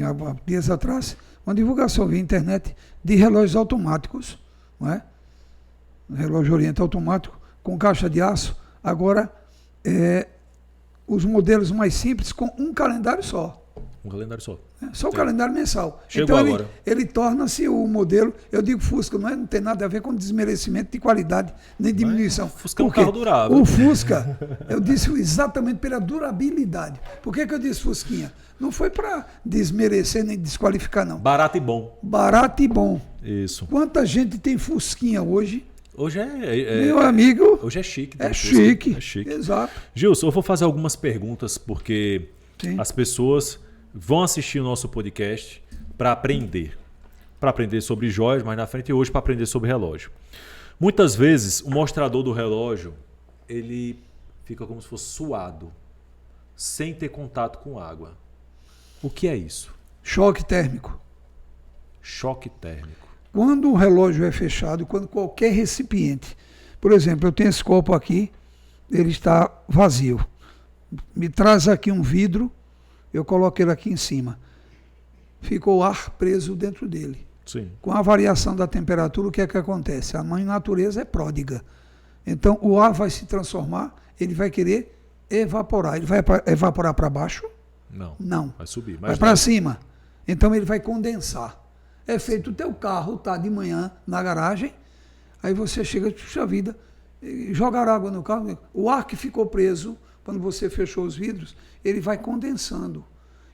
há dias atrás, uma divulgação via internet de relógios automáticos, não é? Relógio Oriente automático, com caixa de aço. Agora, os modelos mais simples com um calendário só. Um calendário só. Só o calendário mensal. Chegou então agora. Ele torna-se o modelo, eu digo Fusca, não tem nada a ver com desmerecimento de qualidade, nem diminuição. Mas Fusca é um carro durável. O Fusca, eu disse exatamente pela durabilidade. Por que eu disse Fusquinha? Não foi para desmerecer nem desqualificar, não. Barato e bom. Barato e bom. Isso. Quanta gente tem Fusquinha hoje? Hoje meu amigo. Hoje é chique. É chique. Exato. Gilson, eu vou fazer algumas perguntas porque Sim. as pessoas vão assistir o nosso podcast para aprender. Para aprender sobre joias, mas na frente hoje para aprender sobre relógio. Muitas vezes o mostrador do relógio ele fica como se fosse suado, sem ter contato com água. O que é isso? Choque térmico. Choque térmico. Quando o relógio é fechado, quando qualquer recipiente, por exemplo, eu tenho esse copo aqui, ele está vazio. Me traz aqui um vidro, eu coloco ele aqui em cima. Ficou o ar preso dentro dele. Sim. Com a variação da temperatura, o que é que acontece? A mãe natureza é pródiga. Então o ar vai se transformar, ele vai querer evaporar. Ele vai evaporar para baixo? Não. Não. Vai subir. Vai para cima. Então ele vai condensar. É feito o teu carro, tá de manhã na garagem, aí você chega, puxa vida, jogar água no carro, o ar que ficou preso, quando você fechou os vidros, ele vai condensando.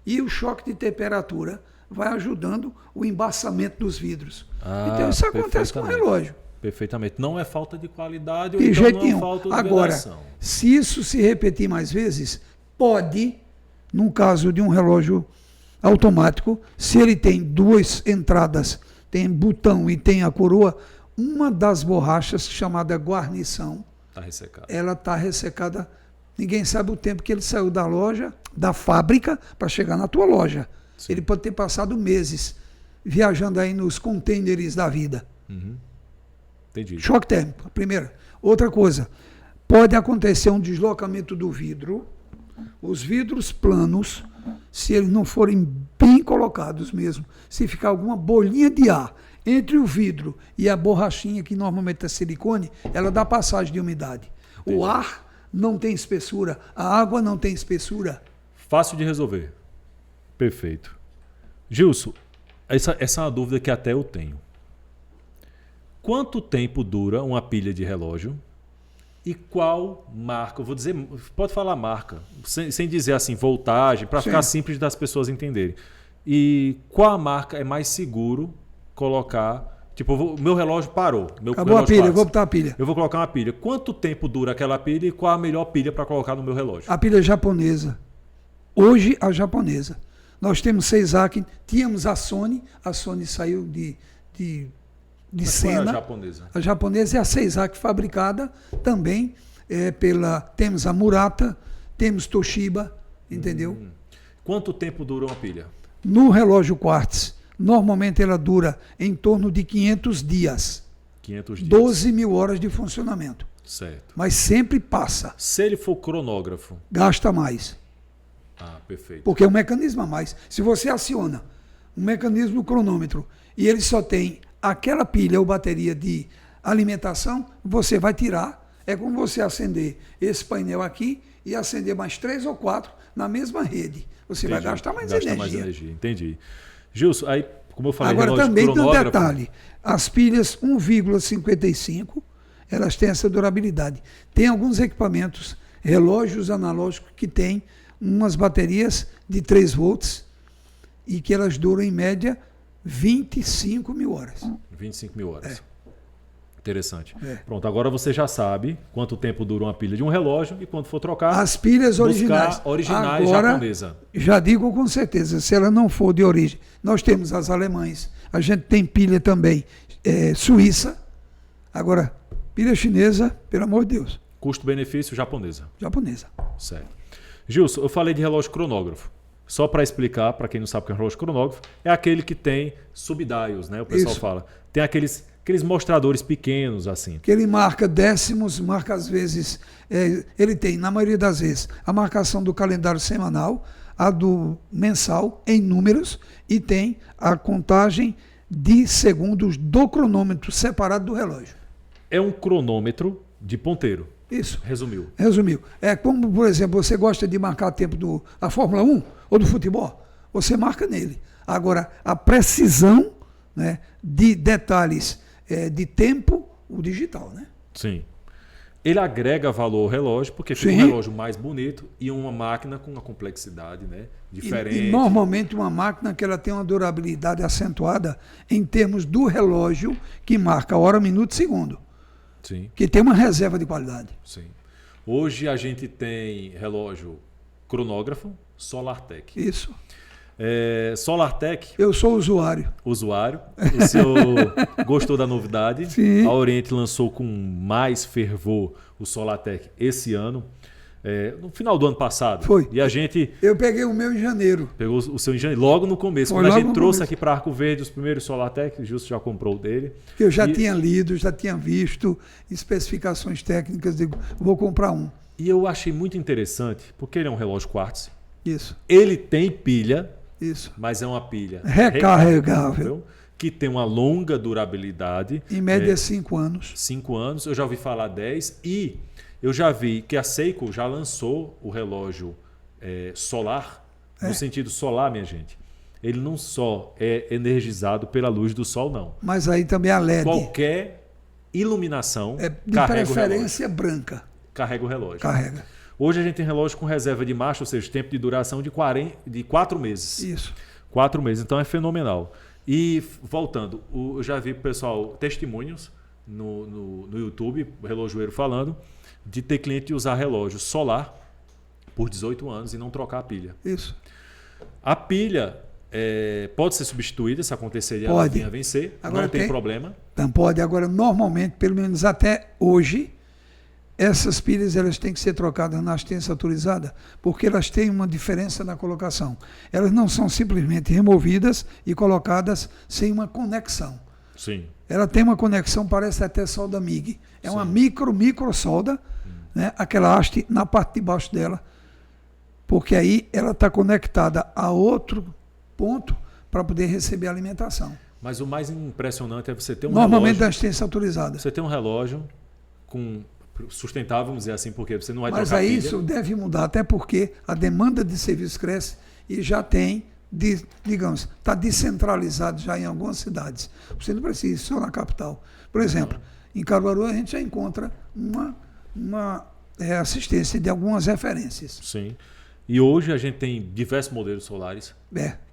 E o choque de temperatura vai ajudando o embaçamento dos vidros. Então isso acontece com o relógio. Perfeitamente. Não é falta de qualidade ou De então jeito não é nenhum. falta de Agora, vedação. se isso se repetir mais vezes, pode, num caso de um relógio automático, se ele tem duas entradas, tem botão e tem a coroa, uma das borrachas, chamada guarnição, Está ressecado. ela está ressecada. Ninguém sabe o tempo que ele saiu da loja, da fábrica, para chegar na tua loja. Sim. Ele pode ter passado meses viajando aí nos containers da vida. Entendi. Choque térmico, a primeira. Outra coisa, pode acontecer um deslocamento do vidro. Os vidros planos, se eles não forem bem colocados mesmo, se ficar alguma bolinha de ar entre o vidro e a borrachinha, que normalmente é silicone, ela dá passagem de umidade. Entendi. O ar não tem espessura, a água não tem espessura. Fácil de resolver. Perfeito. Gilson, essa é uma dúvida que até eu tenho. Quanto tempo dura uma pilha de relógio e qual marca? Eu vou dizer, pode falar marca, sem dizer assim, voltagem, para ficar simples das pessoas entenderem. E qual a marca é mais seguro colocar? Tipo, meu relógio parou. Acabou a pilha, eu vou botar a pilha. Eu vou colocar uma pilha. Quanto tempo dura aquela pilha e qual a melhor pilha para colocar no meu relógio? A pilha japonesa. Hoje, a japonesa. Nós temos Seisaki, tínhamos a Sony saiu de Mas cena. qual é a japonesa? A japonesa é a Seisaki, fabricada também temos a Murata, temos Toshiba, entendeu? Quanto tempo dura uma pilha? No relógio quartz, normalmente ela dura em torno de 500 dias. 500 dias. 12 mil horas de funcionamento. Certo. Mas sempre passa, Se ele for cronógrafo. gasta mais. Ah, perfeito. Porque é um mecanismo a mais. Se você aciona um mecanismo do cronômetro e ele só tem aquela pilha ou bateria de alimentação, você vai tirar. É como você acender esse painel aqui e acender mais 3 ou 4 na mesma rede. Você vai gastar mais energia. Entendi. Gilson, aí, como eu falei, Agora relógio também tem um cronógrafo. detalhe. As pilhas 1,55, elas têm essa durabilidade. Tem alguns equipamentos, relógios analógicos, que têm umas baterias de 3 volts e que elas duram em média 25 mil horas. 25 mil horas. Interessante. É. Pronto, agora você já sabe quanto tempo dura uma pilha de um relógio e quando for trocar, As pilhas originais. originais Agora, japonesa. já digo com certeza, se ela não for de origem, nós temos as alemães, a gente tem pilha também suíça. Agora, pilha chinesa, pelo amor de Deus, Custo-benefício japonesa. japonesa. Certo. Gilson, eu falei de relógio cronógrafo. Só para explicar, para quem não sabe o que é um relógio cronógrafo, é aquele que tem subdials, né? O pessoal Isso. fala. Tem aqueles mostradores pequenos, assim. Que ele marca décimos, marca às vezes, ele tem, na maioria das vezes, a marcação do calendário semanal, a do mensal em números e tem a contagem de segundos do cronômetro separado do relógio. É um cronômetro de ponteiro. Isso. Resumiu. É como, por exemplo, você gosta de marcar tempo da Fórmula 1 ou do futebol, você marca nele. Agora, a precisão, né, de detalhes de tempo, o digital, né? Sim. Ele agrega valor ao relógio, porque fica um Sim. relógio mais bonito e uma máquina com uma complexidade, né, diferente. E normalmente uma máquina que ela tem uma durabilidade acentuada em termos do relógio que marca hora, minuto e segundo. Sim, Que tem uma reserva de qualidade. sim. Hoje a gente tem relógio cronógrafo, SolarTech. Isso. SolarTech, Eu sou usuário. usuário, o senhor gostou da novidade. Sim. A Oriente lançou com mais fervor o SolarTech esse ano, no final do ano passado. Foi. E a gente Eu peguei o meu em janeiro. pegou o seu engenheiro logo no começo. Foi Quando a logo gente no trouxe começo. aqui para Arco Verde os primeiros SolarTech, o Justo já comprou o dele. Eu já E- tinha lido, já tinha visto especificações técnicas, digo, vou comprar um. E eu achei muito interessante, porque ele é um relógio quartz. Isso, Ele tem pilha, isso. mas é uma pilha Recarregável. que tem uma longa durabilidade. Em média, 5 anos. 5 anos, eu já ouvi falar 10 e eu já vi que a Seiko já lançou o relógio solar, no sentido solar, minha gente. Ele não só é energizado pela luz do sol, não. Mas aí também a LED. Qualquer iluminação de carrega preferência o relógio. branca. Carrega o relógio. Carrega. Hoje a gente tem relógio com reserva de marcha, ou seja, tempo de duração de 4 meses. Isso. 4 meses, então é fenomenal. E voltando, eu já vi pessoal testemunhos no YouTube, o relojoeiro falando, de ter cliente usar relógio solar por 18 anos e não trocar a pilha. Isso. A pilha pode ser substituída se acontecer e ela Pode. venha a vencer, Agora não tem problema. Então pode. Agora, normalmente, pelo menos até hoje, essas pilhas elas têm que ser trocadas na assistência autorizada, porque elas têm uma diferença na colocação. Elas não são simplesmente removidas e colocadas sem uma conexão. Sim. Ela tem uma conexão, parece até solda MIG. É uma micro solda, né? Aquela haste na parte de baixo dela, porque aí ela está conectada a outro ponto para poder receber a alimentação. Mas o mais impressionante é você ter um Normalmente relógio. da assistência autorizada. Você tem um relógio sustentável, vamos dizer assim, porque você não vai Mas trocar aí pilha. isso deve mudar, até porque a demanda de serviço cresce e já tem, digamos, está descentralizado já em algumas cidades. Você não precisa ir só na capital. Por exemplo, em Caruaru a gente já encontra uma assistência de algumas referências. Sim. E hoje a gente tem diversos modelos solares.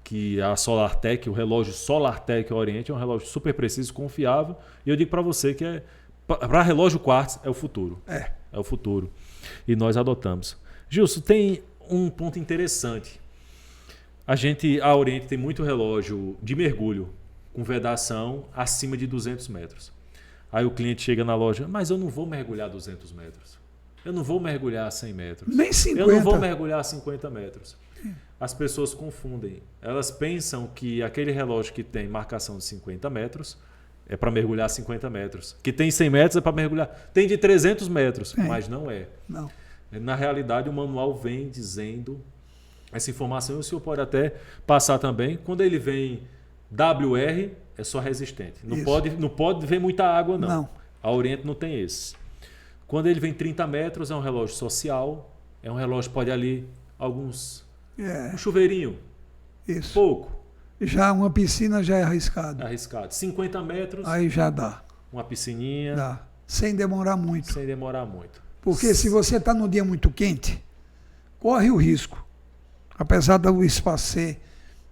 Que a SolarTech, o relógio SolarTech Oriente, é um relógio super preciso, confiável. E eu digo para você que para relógio quartz é o futuro. É o futuro. E nós adotamos. Gilson, tem um ponto interessante. A Oriente tem muito relógio de mergulho com vedação acima de 200 metros. Aí o cliente chega na loja, mas eu não vou mergulhar 200 metros. Eu não vou mergulhar 100 metros. Nem 50. Eu não vou mergulhar 50 metros. As pessoas confundem. Elas pensam que aquele relógio que tem marcação de 50 metros é para mergulhar 50 metros. Que tem 100 metros é para mergulhar. Tem de 300 metros, mas não é. Não. Na realidade, o manual vem dizendo essa informação. E o senhor pode até passar também. Quando ele vem WR, é só resistente. Não pode ver muita água, não. A Oriente não tem esse. Quando ele vem 30 metros, é um relógio social. É um relógio que pode ali um chuveirinho. Isso. Pouco. Já uma piscina já é arriscado. 50 metros. Aí já dá. Uma piscininha. Dá. Sem demorar muito. Porque se você está no dia muito quente, corre o risco, apesar do espaço ser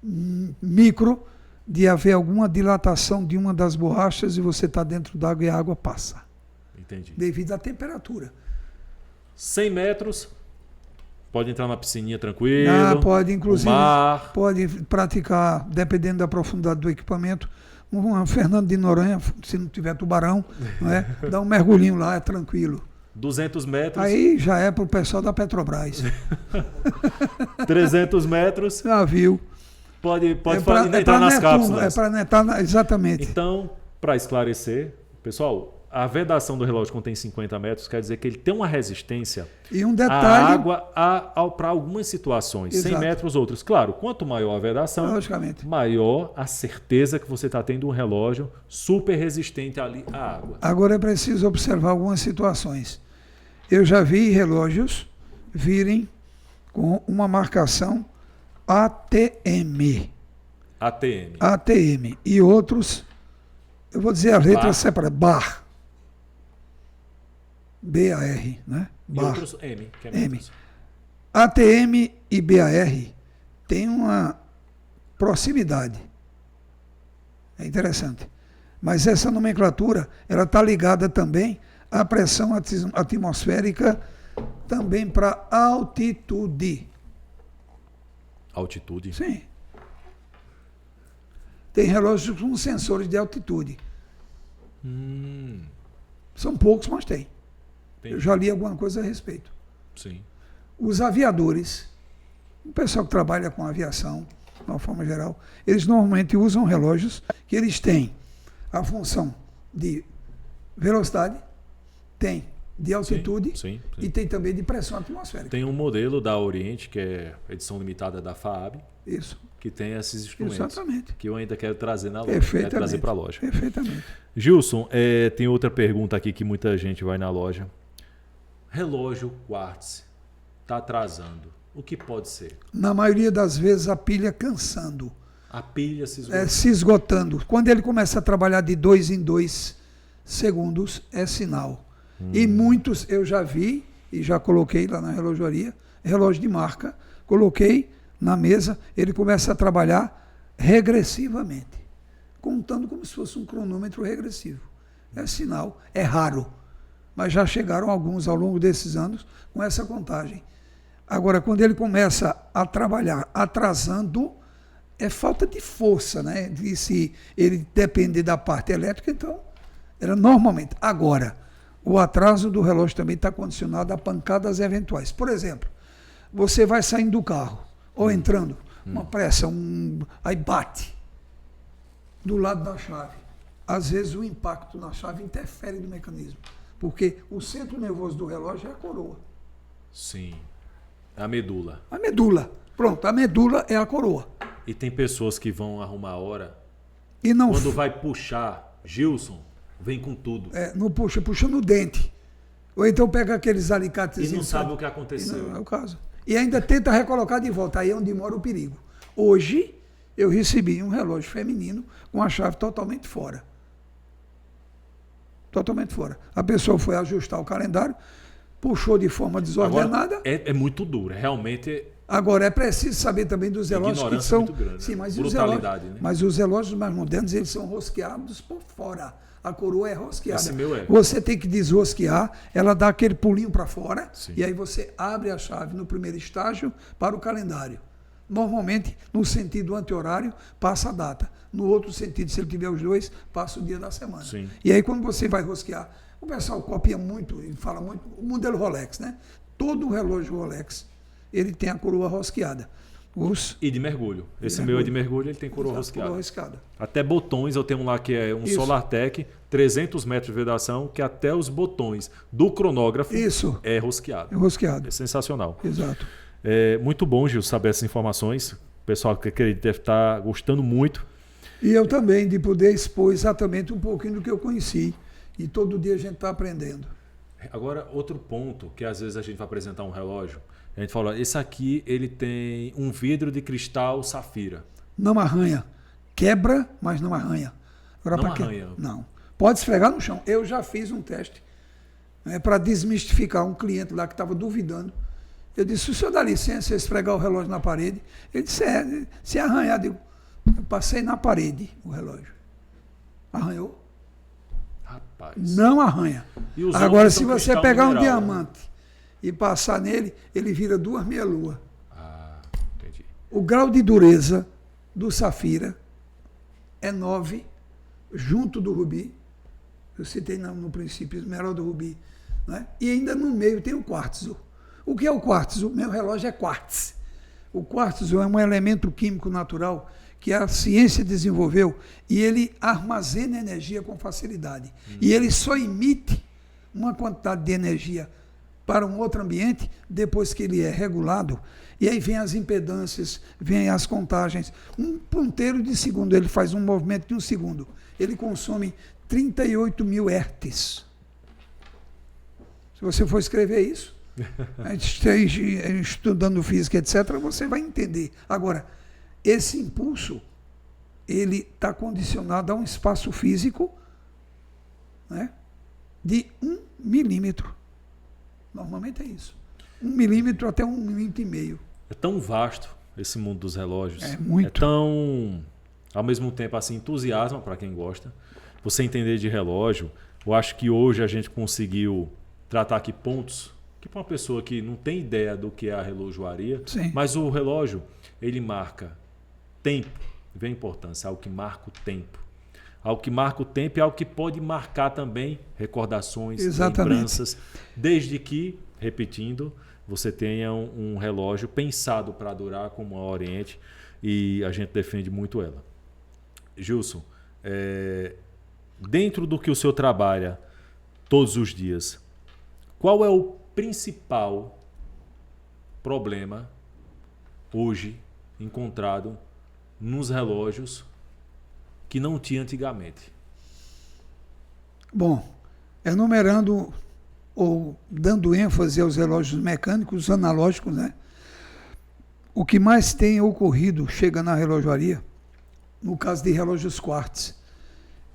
micro, de haver alguma dilatação de uma das borrachas e você está dentro d'água e a água passa. Entendi. Devido à temperatura. 100 metros, pode entrar na piscininha tranquilo. Pode, inclusive. Mar. Pode praticar, dependendo da profundidade do equipamento. Fernando de Noronha, se não tiver tubarão, não é? Dá um mergulhinho lá, é tranquilo. 200 metros. Aí já é para o pessoal da Petrobras. 300 metros. Já viu. Pode entrar nas cápsulas. É para netar, exatamente. Então, para esclarecer, pessoal, a vedação do relógio contém 50 metros, quer dizer que ele tem uma resistência e um detalhe, à água para algumas situações. Exato. 100 metros, outros. Claro, quanto maior a vedação, logicamente, maior a certeza que você está tendo um relógio super resistente ali à água. Agora é preciso observar algumas situações. Eu já vi relógios virem com uma marcação ATM. E outros, eu vou dizer a letra separada, BAR, né? E outros M, que é menos. ATM e BAR têm uma proximidade. É interessante. Mas essa nomenclatura, ela está ligada também à pressão atmosférica, também para altitude. Altitude? Sim. Tem relógios com sensores de altitude. São poucos, mas tem. Eu já li alguma coisa a respeito. Sim. Os aviadores, o pessoal que trabalha com aviação, de uma forma geral, eles normalmente usam relógios que eles têm a função de velocidade, tem de altitude Sim. e tem também de pressão atmosférica. Tem um modelo da Oriente, que é edição limitada da FAAB, Isso. que tem esses instrumentos. Exatamente. Que eu ainda quero trazer na loja. Perfeitamente. Quero trazer para a loja. Perfeitamente. Gilson, tem outra pergunta aqui que muita gente vai na loja. Relógio quartz está atrasando. O que pode ser? Na maioria das vezes a pilha cansando, A pilha se esgota. se esgotando. Quando ele começa a trabalhar de 2 em 2 segundos, é sinal. E muitos eu já vi e já coloquei lá na relojoaria, relógio de marca, coloquei na mesa, ele começa a trabalhar regressivamente, contando como se fosse um cronômetro regressivo. É sinal, é raro, mas já chegaram alguns ao longo desses anos com essa contagem. Agora, quando ele começa a trabalhar atrasando, é falta de força, né? E se ele depender da parte elétrica, então, era normalmente. Agora, o atraso do relógio também está condicionado a pancadas eventuais. Por exemplo, você vai saindo do carro, ou entrando, uma pressa, aí bate do lado da chave. Às vezes o impacto na chave interfere no mecanismo, porque o centro nervoso do relógio é a coroa. Sim. A medula. A medula. Pronto, a medula é a coroa. E tem pessoas que vão arrumar a hora. E não, Quando vai puxar, Gilson, vem com tudo. não puxa no dente. Ou então pega aqueles alicates. E não sabe o que aconteceu. Não é o caso. E ainda tenta recolocar de volta. Aí é onde mora o perigo. Hoje, eu recebi um relógio feminino com a chave totalmente fora. Totalmente fora. A pessoa foi ajustar o calendário, puxou de forma desordenada. Agora, é muito duro. Realmente Agora, é preciso saber também dos relógios que ignorância são... muito grande, Sim, né? mas Brutalidade, né? Mas os relógios mais modernos, eles são rosqueados por fora. A coroa é rosqueada. Esse meu é. Você tem que desrosquear, ela dá aquele pulinho para fora, Sim. e aí você abre a chave no primeiro estágio para o calendário. Normalmente, no sentido anti-horário, passa a data. No outro sentido, se ele tiver os dois, passa o dia da semana. Sim. E aí, quando você vai rosquear, o pessoal copia muito e fala muito, o modelo Rolex, né? Todo relógio Rolex, ele tem a coroa rosqueada. E de mergulho. Esse meu é de mergulho, ele tem coroa rosqueada. Coroa rosqueada. Até botões, eu tenho um lá que é um Isso. SolarTech, 300 metros de vedação, que até os botões do cronógrafo Isso. é rosqueado. Rosqueado. É sensacional. Exato. É muito bom, Gil, saber essas informações. O pessoal que acredita deve estar gostando muito. E eu também, de poder expor exatamente um pouquinho do que eu conheci. E todo dia a gente está aprendendo. Agora, outro ponto que às vezes a gente vai apresentar um relógio, a gente fala, esse aqui ele tem um vidro de cristal safira. Não arranha. Quebra, mas não arranha. Agora, Não pra quê? arranha. Não. Pode esfregar no chão. Eu já fiz um teste para desmistificar um cliente lá que estava duvidando. Eu disse, o senhor dá licença esfregar o relógio na parede? Ele disse, se arranhar. Eu passei na parede o relógio. Arranhou? Rapaz. Não arranha. E os Agora, outros se são você cristal pegar um mineral, né? diamante e passar nele, ele vira 2 meia-lua. Ah, entendi. O grau de dureza do safira é 9, junto do rubi. Eu citei no princípio, esmeralda do rubi. Né? E ainda no meio tem o quartzo. O que é o quartzo? Meu relógio é quartz. O quartzo é um elemento químico natural que a ciência desenvolveu e ele armazena energia com facilidade. E ele só emite uma quantidade de energia para um outro ambiente depois que ele é regulado. E aí vem as impedâncias, vem as contagens. Um ponteiro de segundo, ele faz um movimento de 1 segundo. Ele consome 38 mil hertz. Se você for escrever isso, estudando física, etc., você vai entender. Agora, esse impulso, ele está condicionado a um espaço físico, né, de 1 milímetro. Normalmente é isso. 1 milímetro até 1,5 milímetro. É tão vasto esse mundo dos relógios. É muito. É tão, ao mesmo tempo, assim, entusiasma para quem gosta. Você entender de relógio, eu acho que hoje a gente conseguiu tratar aqui pontos que para uma pessoa que não tem ideia do que é a relojoaria, Sim. mas o relógio, ele marca tempo, vem a importância, algo que marca o tempo. Algo que marca o tempo e algo que pode marcar também recordações, Exatamente. lembranças, desde que, repetindo, você tenha um relógio pensado para durar como a Oriente, e a gente defende muito ela. Gilson, dentro do que o senhor trabalha todos os dias, Qual é o principal problema hoje encontrado nos relógios que não tinha antigamente? Bom, enumerando ou dando ênfase aos relógios mecânicos, analógicos, né? O que mais tem ocorrido, chega na relojoaria, no caso de relógios quartz,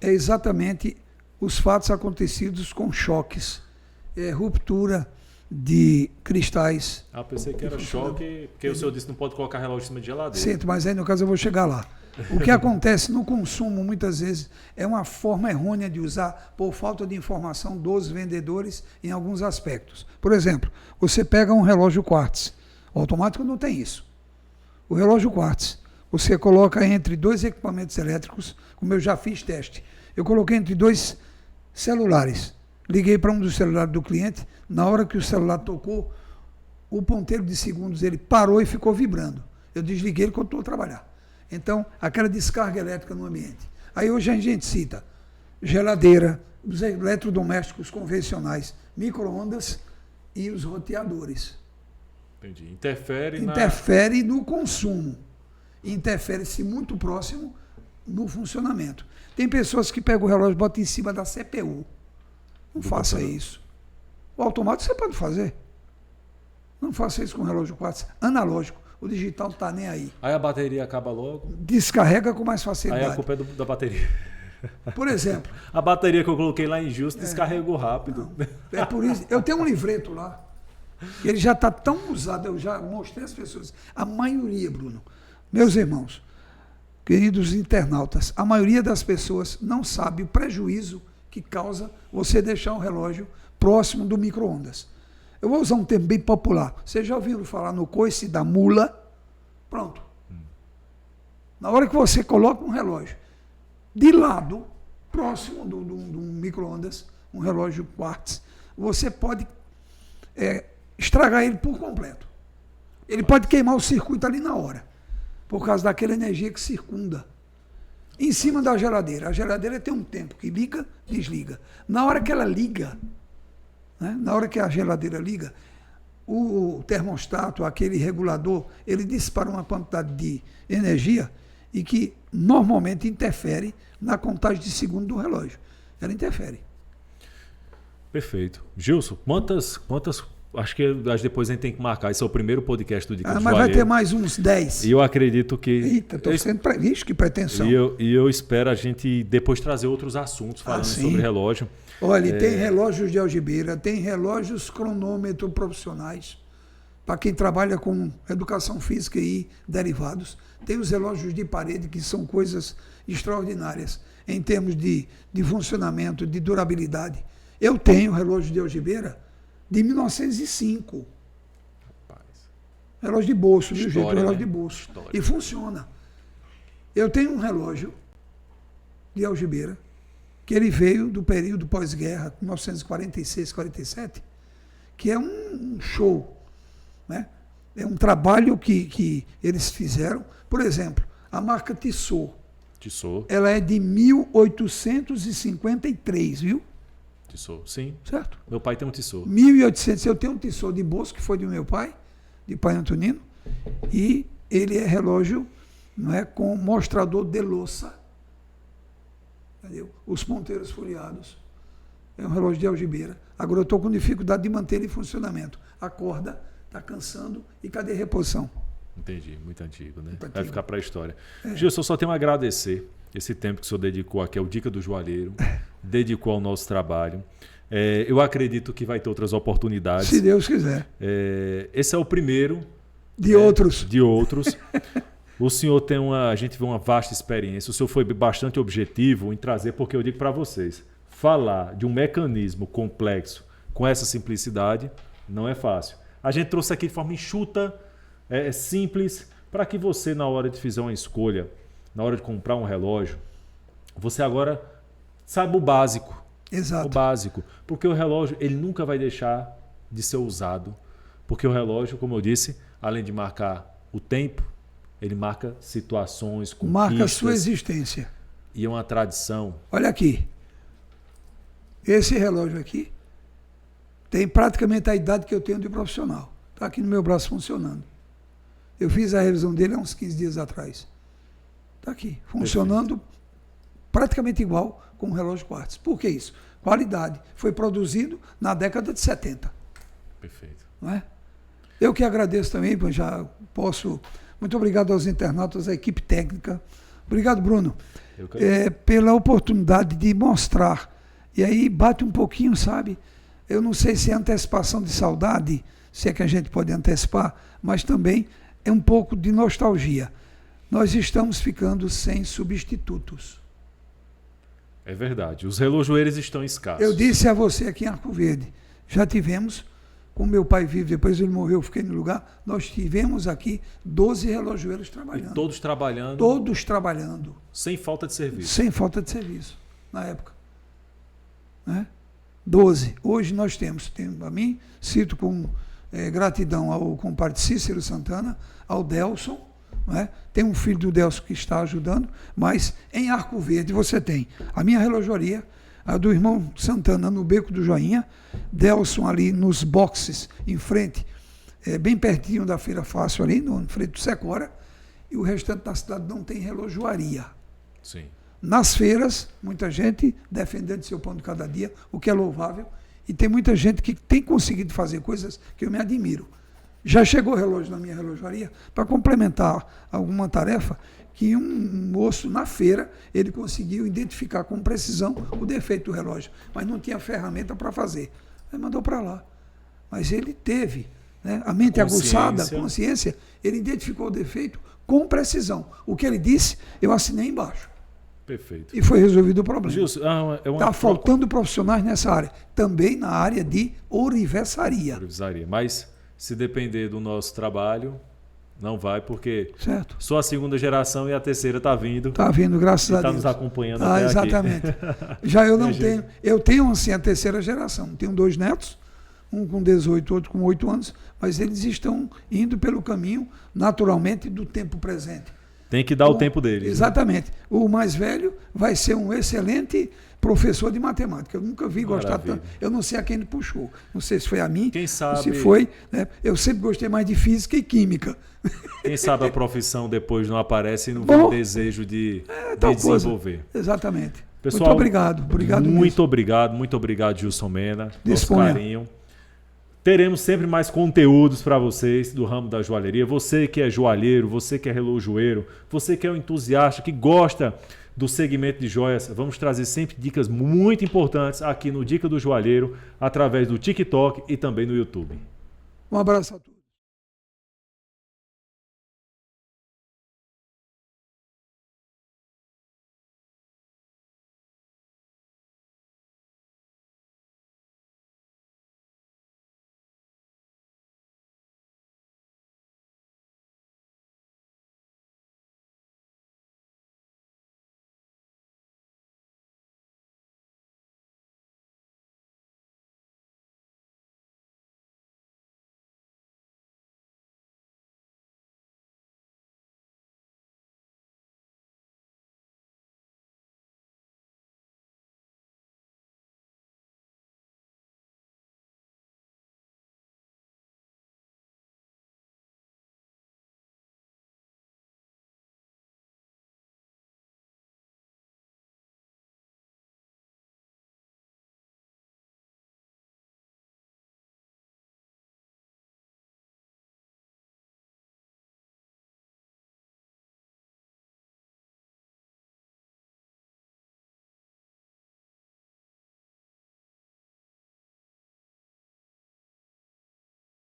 é exatamente os fatos acontecidos com choques, ruptura de cristais. Ah, pensei que era choque, porque o senhor disse que não pode colocar relógio em cima de geladeira. Certo, mas aí no caso eu vou chegar lá. O que acontece no consumo, muitas vezes, é uma forma errônea de usar por falta de informação dos vendedores em alguns aspectos. Por exemplo, você pega um relógio quartz, o automático não tem isso. O relógio quartz, você coloca entre dois equipamentos elétricos, como eu já fiz teste. Eu coloquei entre dois celulares. Liguei para um dos celulares do cliente, na hora que o celular tocou, o ponteiro de segundos ele parou e ficou vibrando. Eu desliguei ele quando estou a trabalhar. Então, aquela descarga elétrica no ambiente. Aí hoje a gente cita geladeira, os eletrodomésticos convencionais, micro-ondas e os roteadores. Entendi. Interfere No consumo. Interfere-se muito próximo no funcionamento. Tem pessoas que pegam o relógio e botam em cima da CPU. Não faça isso. O automático você pode fazer. Não faça isso com o relógio quartz analógico. O digital não está nem aí. Aí a bateria acaba logo. Descarrega com mais facilidade. Aí a culpa é da bateria. Por exemplo. A bateria que eu coloquei lá em Justo descarregou rápido. Não, é por isso. Eu tenho um livreto lá. Ele já está tão usado, eu já mostrei às pessoas. A maioria, Bruno, meus irmãos, queridos internautas, a maioria das pessoas não sabe o prejuízo que causa você deixar o relógio próximo do micro-ondas. Eu vou usar um termo bem popular. Vocês já ouviram falar no coice da mula? Pronto. Na hora que você coloca um relógio de lado, próximo do micro-ondas, um relógio quartz, você pode estragar ele por completo. Ele pode queimar o circuito ali na hora, por causa daquela energia que circunda. Em cima da geladeira. A geladeira tem um tempo que liga, desliga. Na hora que ela liga, né, na hora que a geladeira liga, o termostato, aquele regulador, ele dispara uma quantidade de energia e que normalmente interfere na contagem de segundo do relógio. Ela interfere. Perfeito. Gilson, quantas acho que depois a gente tem que marcar. Esse é o primeiro podcast do Dica do Mas Joalheiro. vai ter mais uns 10. E eu acredito que... Eita, estou sendo previsto, que pretensão. E eu espero a gente depois trazer outros assuntos falando sobre relógio. Olha, tem relógios de algibeira, tem relógios cronômetro profissionais, para quem trabalha com educação física e derivados. Tem os relógios de parede, que são coisas extraordinárias em termos de funcionamento, de durabilidade. Eu tenho relógio de algibeira de 1905. Rapaz. Relógio de bolso, viu, gente? História, Relógio né? de bolso. História. E funciona. Eu tenho um relógio de algibeira, que ele veio do período pós-guerra, 1946, 47, que é um show, né? É um trabalho que eles fizeram. Por exemplo, a marca Tissot. Ela é de 1853, viu? Tissot, sim. Certo? Meu pai tem um Tissot. 1800. Eu tenho um Tissot de bolso, que foi do meu pai, de pai Antonino, e ele é relógio, não é, com mostrador de louça. Entendeu? Os ponteiros folheados. É um relógio de algibeira. Agora eu estou com dificuldade de manter ele em funcionamento. A corda está cansando e cadê a reposição? Entendi, muito antigo, né? Muito Vai antigo. ficar para a história. Gilson, eu só tenho a agradecer esse tempo que o senhor dedicou aqui ao Dica do Joalheiro, dedicou ao nosso trabalho. Eu acredito que vai ter outras oportunidades. Se Deus quiser. Esse é o primeiro De outros. De outros. O senhor a gente vê uma vasta experiência. O senhor foi bastante objetivo em trazer, porque eu digo para vocês, falar de um mecanismo complexo com essa simplicidade não é fácil. A gente trouxe aqui de forma enxuta, simples, para que você, na hora de fazer uma escolha, na hora de comprar um relógio, você agora saiba o básico. Exato. O básico. Porque o relógio ele nunca vai deixar de ser usado. Porque o relógio, como eu disse, além de marcar o tempo, ele marca situações, conquistas. Marca a sua existência. E é uma tradição. Olha aqui. Esse relógio aqui, Tem praticamente a idade que eu tenho de profissional. Está aqui no meu braço funcionando. Eu fiz a revisão dele há uns 15 dias atrás. Está aqui, funcionando praticamente igual com o relógio quartzo. Por que isso? Qualidade. Foi produzido na década de 70. Perfeito. Não é? Eu que agradeço também, já posso... Muito obrigado aos internautas, à equipe técnica. Obrigado, Bruno, pela oportunidade de mostrar. E aí bate um pouquinho, sabe? Eu não sei se é antecipação de saudade, se é que a gente pode antecipar, mas também é um pouco de nostalgia. Nós estamos ficando sem substitutos. É verdade. Os relojoeiros estão escassos. Eu disse a você aqui em Arco Verde, já tivemos, como meu pai vive, depois ele morreu, eu fiquei no lugar, nós tivemos aqui 12 relojoeiros trabalhando. E todos trabalhando? Todos trabalhando. Sem falta de serviço? Sem falta de serviço, na época. Né? 12. Hoje nós temos a mim, cito com gratidão ao compadre Cícero Santana, ao Delson, né? Tem um filho do Delson que está ajudando, mas em Arco Verde você tem a minha relojoaria, a do irmão Santana no Beco do Joinha, Delson ali nos boxes em frente, bem pertinho da Feira Fácil ali, no frente do Secora, e o restante da cidade não tem relojoaria. Sim. Nas feiras, muita gente defendendo seu pão de cada dia, o que é louvável, e tem muita gente que tem conseguido fazer coisas que eu me admiro. Já chegou relógio na minha relojoaria para complementar alguma tarefa que um moço na feira, ele conseguiu identificar com precisão o defeito do relógio, mas não tinha ferramenta para fazer. Aí mandou para lá. Mas ele teve, né, a mente aguçada, consciência, ele identificou o defeito com precisão. O que ele disse, eu assinei embaixo. Perfeito. E foi resolvido o problema. Está faltando profissionais nessa área. Também na área de ourivesaria. Mas se depender do nosso trabalho, não vai, porque certo. Só a segunda geração e a terceira está vindo. Está vindo, graças a Deus. Está nos acompanhando até exatamente. Aqui. Já eu não tenho. Eu tenho, assim, a terceira geração. Tenho 2 netos, um com 18, outro com 8 anos, mas eles estão indo pelo caminho, naturalmente, do tempo presente. Tem que dar o tempo deles. Exatamente. Né? O mais velho vai ser um excelente professor de matemática. Eu nunca vi gostar tanto. Eu não sei a quem ele puxou. Não sei se foi a mim, quem sabe, se foi. Né? Eu sempre gostei mais de física e química. Quem sabe a profissão depois não aparece e não vem o desejo de desenvolver. Coisa. Exatamente. Pessoal, muito obrigado. Muito obrigado, Gilson Mena. Nosso carinho. Teremos sempre mais conteúdos para vocês do ramo da joalheria. Você que é joalheiro, você que é relojoeiro, você que é um entusiasta, que gosta do segmento de joias, vamos trazer sempre dicas muito importantes aqui no Dica do Joalheiro, através do TikTok e também no YouTube. Um abraço a todos.